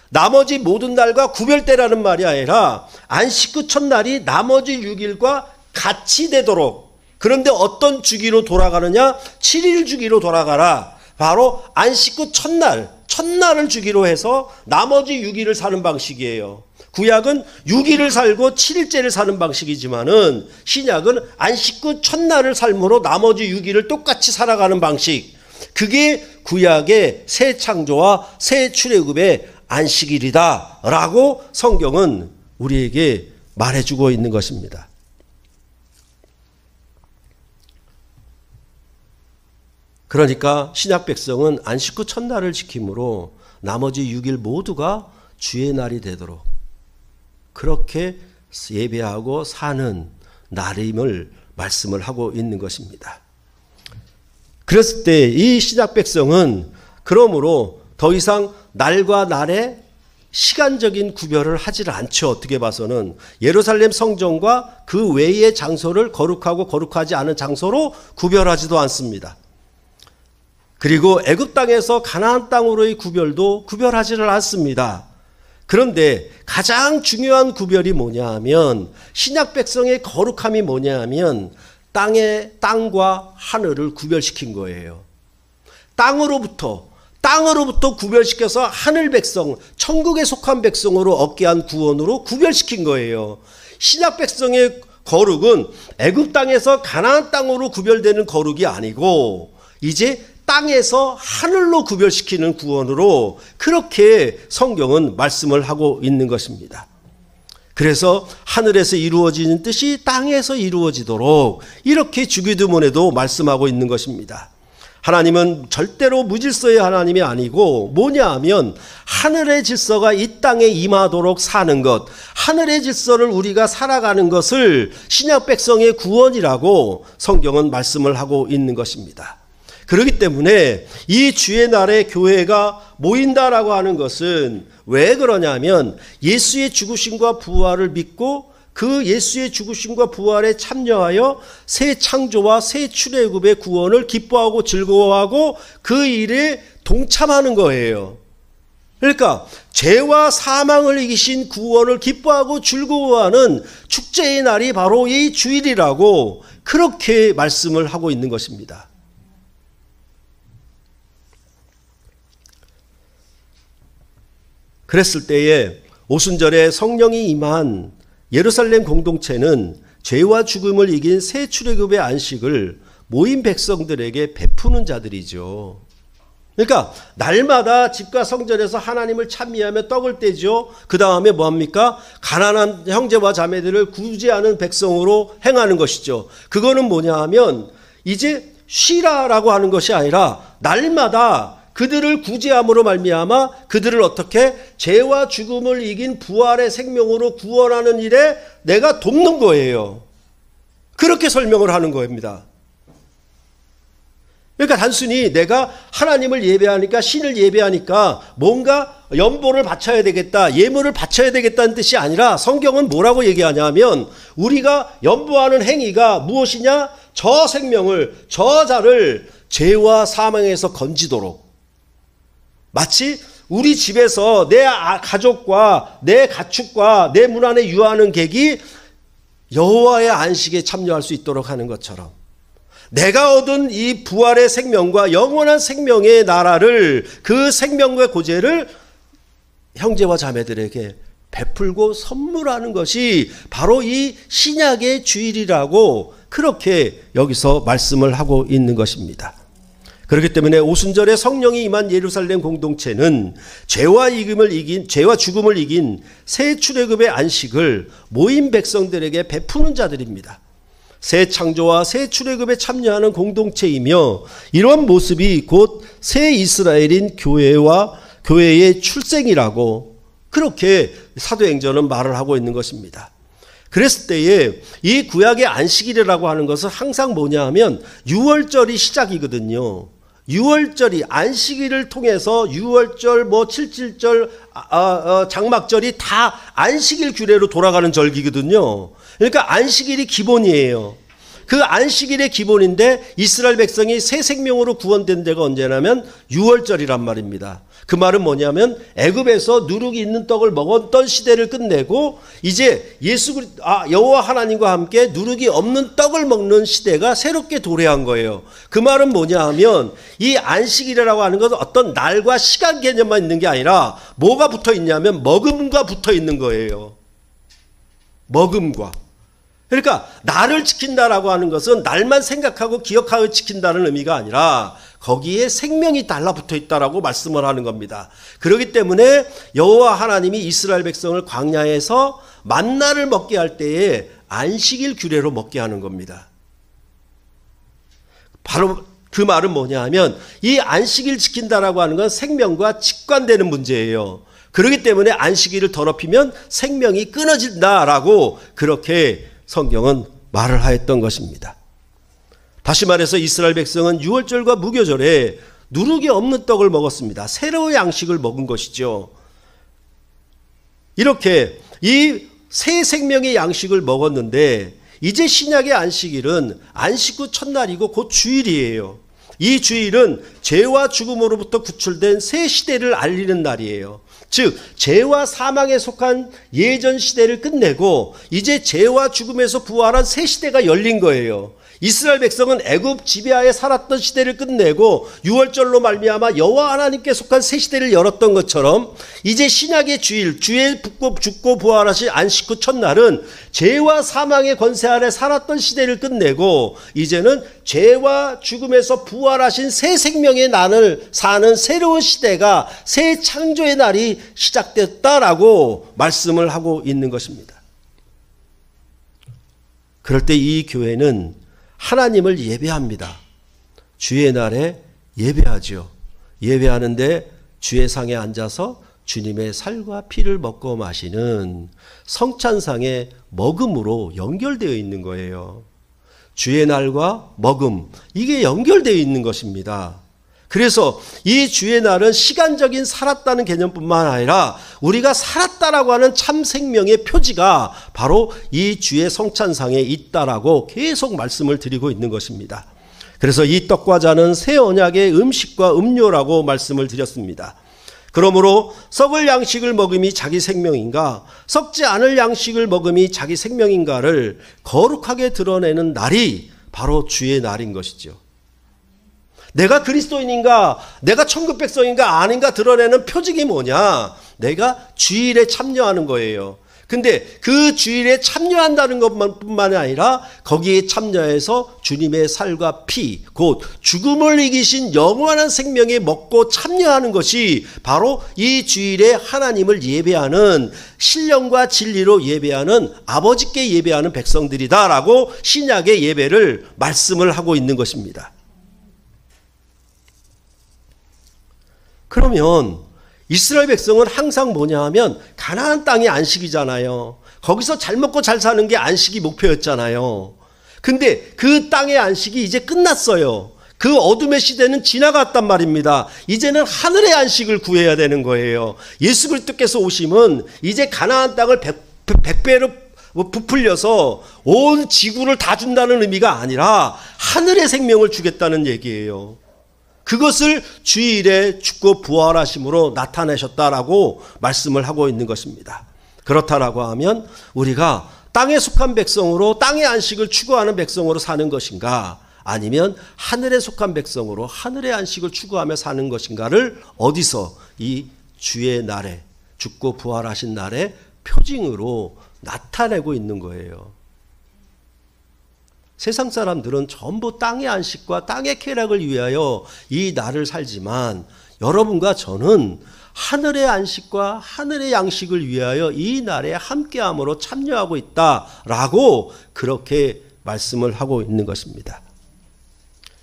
나머지 모든 날과 구별되라는 말이 아니라 안식 후 첫날이 나머지 6일과 같이 되도록. 그런데 어떤 주기로 돌아가느냐? 7일 주기로 돌아가라. 바로 안식 후 첫날을 주기로 해서 나머지 6일을 사는 방식이에요. 구약은 6일을 살고 7일째를 사는 방식이지만은 신약은 안식 후 첫날을 삶으로 나머지 6일을 똑같이 살아가는 방식. 그게 구약의 새 창조와 새 출애굽의 안식일이다라고 성경은 우리에게 말해주고 있는 것입니다. 그러니까 신약 백성은 안식 후 첫날을 지킴으로 나머지 6일 모두가 주의 날이 되도록 그렇게 예배하고 사는 날임을 말씀을 하고 있는 것입니다. 그랬을 때 이 신약 백성은 그러므로 더 이상 날과 날의 시간적인 구별을 하지를 않죠. 어떻게 봐서는 예루살렘 성전과 그 외의 장소를 거룩하고 거룩하지 않은 장소로 구별하지도 않습니다. 그리고 애굽 땅에서 가나안 땅으로의 구별도 구별하지를 않습니다. 그런데 가장 중요한 구별이 뭐냐 하면 신약 백성의 거룩함이 뭐냐 하면 땅과 하늘을 구별시킨 거예요. 땅으로부터 구별시켜서 하늘 백성, 천국에 속한 백성으로 얻게 한 구원으로 구별시킨 거예요. 신약 백성의 거룩은 애굽 땅에서 가나안 땅으로 구별되는 거룩이 아니고 이제 땅에서 하늘로 구별시키는 구원으로 그렇게 성경은 말씀을 하고 있는 것입니다. 그래서 하늘에서 이루어지는 뜻이 땅에서 이루어지도록 이렇게 주기도문에도 말씀하고 있는 것입니다. 하나님은 절대로 무질서의 하나님이 아니고 뭐냐 하면 하늘의 질서가 이 땅에 임하도록 사는 것, 하늘의 질서를 우리가 살아가는 것을 신약 백성의 구원이라고 성경은 말씀을 하고 있는 것입니다. 그렇기 때문에 이 주의 날에 교회가 모인다라고 하는 것은 왜 그러냐면 예수의 죽으심과 부활을 믿고 그 예수의 죽으심과 부활에 참여하여 새 창조와 새 출애굽의 구원을 기뻐하고 즐거워하고 그 일에 동참하는 거예요. 그러니까 죄와 사망을 이기신 구원을 기뻐하고 즐거워하는 축제의 날이 바로 이 주일이라고 그렇게 말씀을 하고 있는 것입니다. 그랬을 때에 오순절에 성령이 임한 예루살렘 공동체는 죄와 죽음을 이긴 새 출애굽의 안식을 모인 백성들에게 베푸는 자들이죠. 그러니까 날마다 집과 성전에서 하나님을 찬미하며 떡을 떼죠. 그 다음에 뭐합니까? 가난한 형제와 자매들을 구제하는 백성으로 행하는 것이죠. 그거는 뭐냐 하면 이제 쉬라라고 하는 것이 아니라 날마다 그들을 구제함으로 말미암아 그들을 어떻게 죄와 죽음을 이긴 부활의 생명으로 구원하는 일에 내가 돕는 거예요. 그렇게 설명을 하는 겁니다. 그러니까 단순히 내가 하나님을 예배하니까 신을 예배하니까 뭔가 연보를 바쳐야 되겠다, 예물을 바쳐야 되겠다는 뜻이 아니라 성경은 뭐라고 얘기하냐면 우리가 연보하는 행위가 무엇이냐? 저 생명을, 저 자를 죄와 사망에서 건지도록 마치 우리 집에서 내 가족과 내 가축과 내 문 안에 유하는 객이 여호와의 안식에 참여할 수 있도록 하는 것처럼 내가 얻은 이 부활의 생명과 영원한 생명의 나라를 그 생명과 고제를 형제와 자매들에게 베풀고 선물하는 것이 바로 이 신약의 주일이라고 그렇게 여기서 말씀을 하고 있는 것입니다. 그렇기 때문에 오순절에 성령이 임한 예루살렘 공동체는 죄와 죽음을 이긴 새 출애굽의 안식을 모인 백성들에게 베푸는 자들입니다. 새 창조와 새 출애굽에 참여하는 공동체이며 이런 모습이 곧 새 이스라엘인 교회의 출생이라고 그렇게 사도행전은 말을 하고 있는 것입니다. 그랬을 때에 이 구약의 안식일이라고 하는 것은 항상 뭐냐 하면 유월절이 시작이거든요. 유월절이 안식일을 통해서 유월절, 칠칠절, 장막절이 다 안식일 규례로 돌아가는 절기거든요. 그러니까 안식일이 기본이에요. 그 안식일의 기본인데 이스라엘 백성이 새 생명으로 구원된 데가 언제냐면 유월절이란 말입니다. 그 말은 뭐냐면 애굽에서 누룩이 있는 떡을 먹었던 시대를 끝내고 이제 여호와 하나님과 함께 누룩이 없는 떡을 먹는 시대가 새롭게 도래한 거예요. 그 말은 뭐냐 하면 이 안식일이라고 하는 것은 어떤 날과 시간 개념만 있는 게 아니라 뭐가 붙어 있냐면 먹음과 붙어 있는 거예요. 먹음과. 그러니까 날을 지킨다라고 하는 것은 날만 생각하고 기억하고 지킨다는 의미가 아니라 거기에 생명이 달라붙어 있다라고 말씀을 하는 겁니다. 그렇기 때문에 여호와 하나님이 이스라엘 백성을 광야에서 만나를 먹게 할 때에 안식일 규례로 먹게 하는 겁니다. 바로 그 말은 뭐냐 하면 이 안식일을 지킨다라고 하는 건 생명과 직관되는 문제예요. 그렇기 때문에 안식일을 더럽히면 생명이 끊어진다라고 그렇게 성경은 말을 하였던 것입니다. 다시 말해서 이스라엘 백성은 유월절과 무교절에 누룩이 없는 떡을 먹었습니다. 새로운 양식을 먹은 것이죠. 이렇게 이 새 생명의 양식을 먹었는데 이제 신약의 안식일은 안식 후 첫날이고 곧 주일이에요. 이 주일은 죄와 죽음으로부터 구출된 새 시대를 알리는 날이에요. 즉 죄와 사망에 속한 예전 시대를 끝내고 이제 죄와 죽음에서 부활한 새 시대가 열린 거예요. 이스라엘 백성은 애굽 지배하에 살았던 시대를 끝내고 유월절로 말미암아 여호와 하나님께 속한 새 시대를 열었던 것처럼 이제 신약의 주일, 주의 죽고 부활하신 안식 후 첫날은 죄와 사망의 권세 아래 살았던 시대를 끝내고 이제는 죄와 죽음에서 부활하신 새 생명의 날을 사는 새로운 시대가 새 창조의 날이 시작됐다라고 말씀을 하고 있는 것입니다. 그럴 때 이 교회는 하나님을 예배합니다. 주의 날에 예배하죠. 예배하는데 주의 상에 앉아서 주님의 살과 피를 먹고 마시는 성찬상의 먹음으로 연결되어 있는 거예요. 주의 날과 먹음, 이게 연결되어 있는 것입니다. 그래서 이 주의 날은 시간적인 살았다는 개념뿐만 아니라 우리가 살았다라고 하는 참 생명의 표지가 바로 이 주의 성찬상에 있다라고 계속 말씀을 드리고 있는 것입니다. 그래서 이 떡과 잔은 새 언약의 음식과 음료라고 말씀을 드렸습니다. 그러므로 썩을 양식을 먹음이 자기 생명인가, 썩지 않을 양식을 먹음이 자기 생명인가를 거룩하게 드러내는 날이 바로 주의 날인 것이죠. 내가 그리스도인인가, 내가 천국 백성인가 아닌가 드러내는 표징이 뭐냐? 내가 주일에 참여하는 거예요. 근데 그 주일에 참여한다는 것뿐만 아니라 거기에 참여해서 주님의 살과 피, 곧 죽음을 이기신 영원한 생명에 먹고 참여하는 것이 바로 이 주일에 하나님을 예배하는, 신령과 진리로 예배하는, 아버지께 예배하는 백성들이다라고 신약의 예배를 말씀을 하고 있는 것입니다. 그러면 이스라엘 백성은 항상 뭐냐 하면 가나안 땅이 안식이잖아요. 거기서 잘 먹고 잘 사는 게 안식이 목표였잖아요. 근데 그 땅의 안식이 이제 끝났어요. 그 어둠의 시대는 지나갔단 말입니다. 이제는 하늘의 안식을 구해야 되는 거예요. 예수 그리스도께서 오심은 이제 가나안 땅을 100배로 부풀려서 온 지구를 다 준다는 의미가 아니라 하늘의 생명을 주겠다는 얘기예요. 그것을 주일에 죽고 부활하심으로 나타내셨다라고 말씀을 하고 있는 것입니다. 그렇다라고 하면 우리가 땅에 속한 백성으로 땅의 안식을 추구하는 백성으로 사는 것인가, 아니면 하늘에 속한 백성으로 하늘의 안식을 추구하며 사는 것인가를 어디서 이 주의 날에, 죽고 부활하신 날의 표징으로 나타내고 있는 거예요. 세상 사람들은 전부 땅의 안식과 땅의 쾌락을 위하여 이 날을 살지만 여러분과 저는 하늘의 안식과 하늘의 양식을 위하여 이 날에 함께함으로 참여하고 있다라고 그렇게 말씀을 하고 있는 것입니다.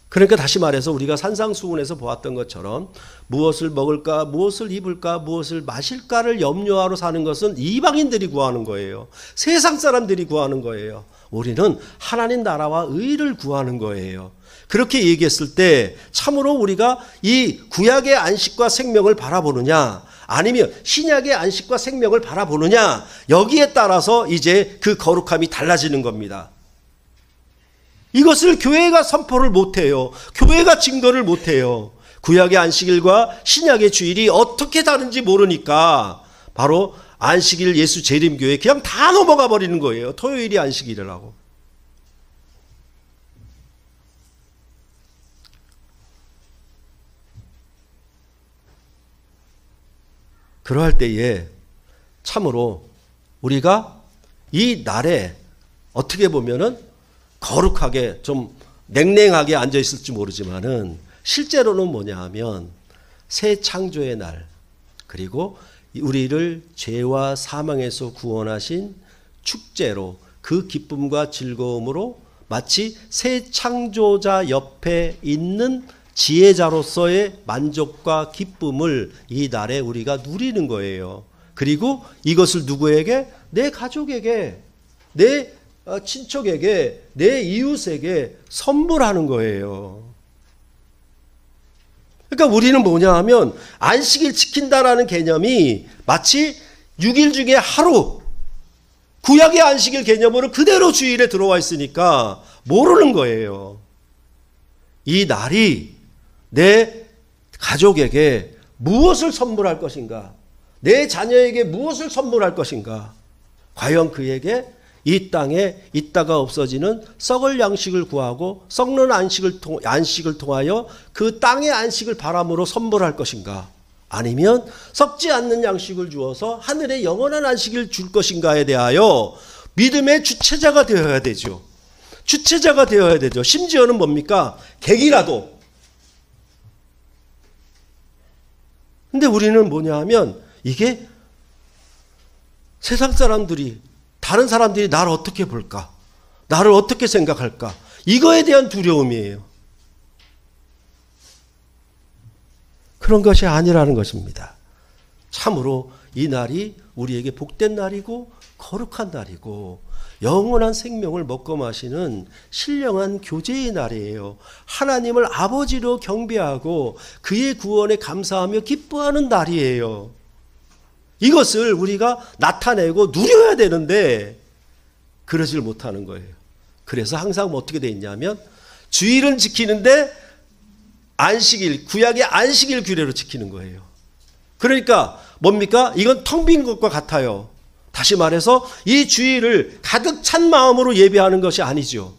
그러니까 다시 말해서 우리가 산상수훈에서 보았던 것처럼 무엇을 먹을까, 무엇을 입을까, 무엇을 마실까를 염려하러 사는 것은 이방인들이 구하는 거예요. 세상 사람들이 구하는 거예요. 우리는 하나님 나라와 의를 구하는 거예요. 그렇게 얘기했을 때 참으로 우리가 이 구약의 안식과 생명을 바라보느냐, 아니면 신약의 안식과 생명을 바라보느냐, 여기에 따라서 이제 그 거룩함이 달라지는 겁니다. 이것을 교회가 선포를 못해요. 교회가 증거를 못해요. 구약의 안식일과 신약의 주일이 어떻게 다른지 모르니까 바로 안식일 예수 재림교회 그냥 다 넘어가 버리는 거예요. 토요일이 안식일이라고. 그러할 때에 참으로 우리가 이 날에 어떻게 보면은 거룩하게 좀 냉랭하게 앉아 있을지 모르지만은 실제로는 뭐냐 하면 새 창조의 날, 그리고 우리를 죄와 사망에서 구원하신 축제로 그 기쁨과 즐거움으로 마치 새 창조자 옆에 있는 지혜자로서의 만족과 기쁨을 이 날에 우리가 누리는 거예요. 그리고 이것을 누구에게? 내 가족에게, 내 친척에게, 내 이웃에게 선물하는 거예요. 그러니까 우리는 뭐냐 하면 안식일 지킨다라는 개념이 마치 6일 중에 하루, 구약의 안식일 개념으로 그대로 주일에 들어와 있으니까 모르는 거예요. 이 날이 내 가족에게 무엇을 선물할 것인가? 내 자녀에게 무엇을 선물할 것인가? 과연 그에게 이 땅에 있다가 없어지는 썩을 양식을 구하고 썩는 안식을 통하여 그 땅의 안식을 바람으로 선물할 것인가? 아니면 썩지 않는 양식을 주어서 하늘의 영원한 안식을 줄 것인가에 대하여 믿음의 주체자가 되어야 되죠. 주체자가 되어야 되죠. 심지어는 뭡니까? 객이라도. 근데 우리는 뭐냐 하면 이게 세상 사람들이, 다른 사람들이 나를 어떻게 볼까? 나를 어떻게 생각할까? 이거에 대한 두려움이에요. 그런 것이 아니라는 것입니다. 참으로 이 날이 우리에게 복된 날이고 거룩한 날이고 영원한 생명을 먹고 마시는 신령한 교제의 날이에요. 하나님을 아버지로 경배하고 그의 구원에 감사하며 기뻐하는 날이에요. 이것을 우리가 나타내고 누려야 되는데 그러질 못하는 거예요. 그래서 항상 어떻게 돼 있냐면 주일은 지키는데 안식일, 구약의 안식일 규례로 지키는 거예요. 그러니까 뭡니까? 이건 텅 빈 것과 같아요. 다시 말해서 이 주일을 가득 찬 마음으로 예배하는 것이 아니죠.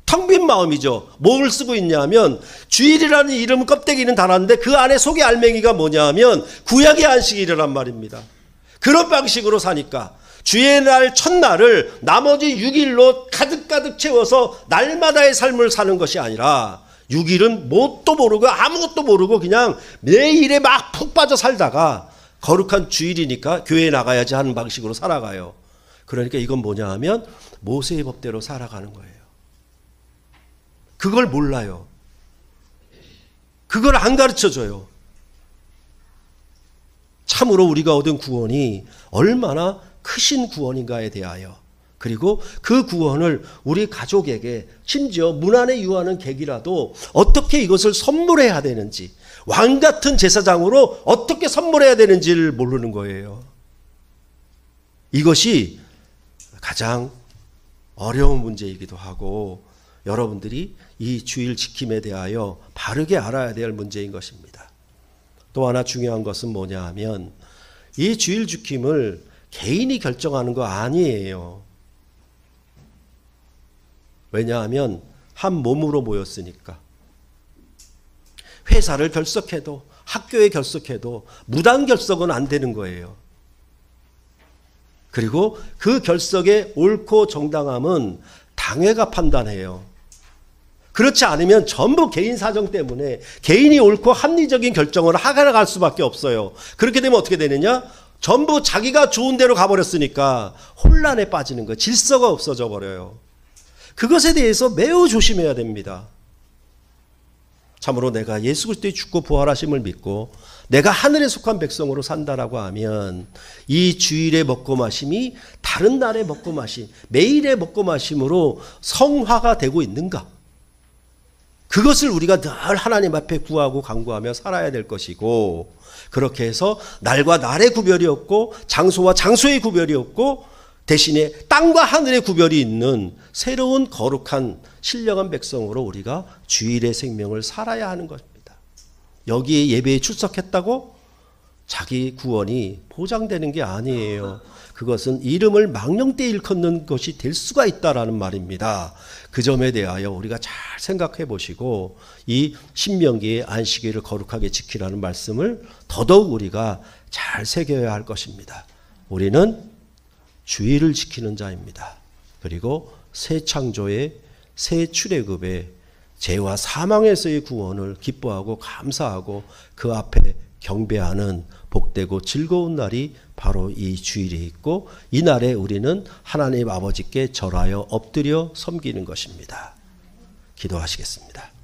텅 빈 마음이죠. 뭘 쓰고 있냐면 주일이라는 이름은 껍데기는 달았는데 그 안에 속의 알맹이가 뭐냐면 구약의 안식일이란 말입니다. 그런 방식으로 사니까 주의 날 첫날을 나머지 6일로 가득가득 채워서 날마다의 삶을 사는 것이 아니라 6일은 뭣도 모르고 아무것도 모르고 그냥 매일에 막 푹 빠져 살다가 거룩한 주일이니까 교회에 나가야지 하는 방식으로 살아가요. 그러니까 이건 뭐냐 하면 모세의 법대로 살아가는 거예요. 그걸 몰라요. 그걸 안 가르쳐줘요. 참으로 우리가 얻은 구원이 얼마나 크신 구원인가에 대하여, 그리고 그 구원을 우리 가족에게, 심지어 문 안에 유하는 객이라도 어떻게 이것을 선물해야 되는지, 왕 같은 제사장으로 어떻게 선물해야 되는지를 모르는 거예요. 이것이 가장 어려운 문제이기도 하고 여러분들이 이 주일 지킴에 대하여 바르게 알아야 될 문제인 것입니다. 또 하나 중요한 것은 뭐냐 하면 이 주일 지킴을 개인이 결정하는 거 아니에요. 왜냐하면 한 몸으로 모였으니까. 회사를 결석해도 학교에 결석해도 무단 결석은 안 되는 거예요. 그리고 그 결석의 옳고 정당함은 당회가 판단해요. 그렇지 않으면 전부 개인 사정 때문에 개인이 옳고 합리적인 결정을 하갈 수밖에 없어요. 그렇게 되면 어떻게 되느냐? 전부 자기가 좋은 대로 가버렸으니까 혼란에 빠지는 거예요. 질서가 없어져 버려요. 그것에 대해서 매우 조심해야 됩니다. 참으로 내가 예수 그리스도의 죽고 부활하심을 믿고 내가 하늘에 속한 백성으로 산다라고 하면 이 주일에 먹고 마심이 다른 날에 먹고 마심, 매일의 먹고 마심으로 성화가 되고 있는가? 그것을 우리가 늘 하나님 앞에 구하고 간구하며 살아야 될 것이고, 그렇게 해서 날과 날의 구별이 없고 장소와 장소의 구별이 없고 대신에 땅과 하늘의 구별이 있는 새로운 거룩한 신령한 백성으로 우리가 주일의 생명을 살아야 하는 것입니다. 여기에 예배에 출석했다고 자기 구원이 보장되는 게 아니에요. 그것은 이름을 망령되이 일컫는 것이 될 수가 있다라는 말입니다. 그 점에 대하여 우리가 잘 생각해 보시고 이 신명기의 안식일을 거룩하게 지키라는 말씀을 더더욱 우리가 잘 새겨야 할 것입니다. 우리는 주일을 지키는 자입니다. 그리고 새 창조의 새 출애굽의 죄와 사망에서의 구원을 기뻐하고 감사하고 그 앞에 경배하는 복되고 즐거운 날이 바로 이 주일에 있고, 이 날에 우리는 하나님 아버지께 절하여 엎드려 섬기는 것입니다. 기도하시겠습니다.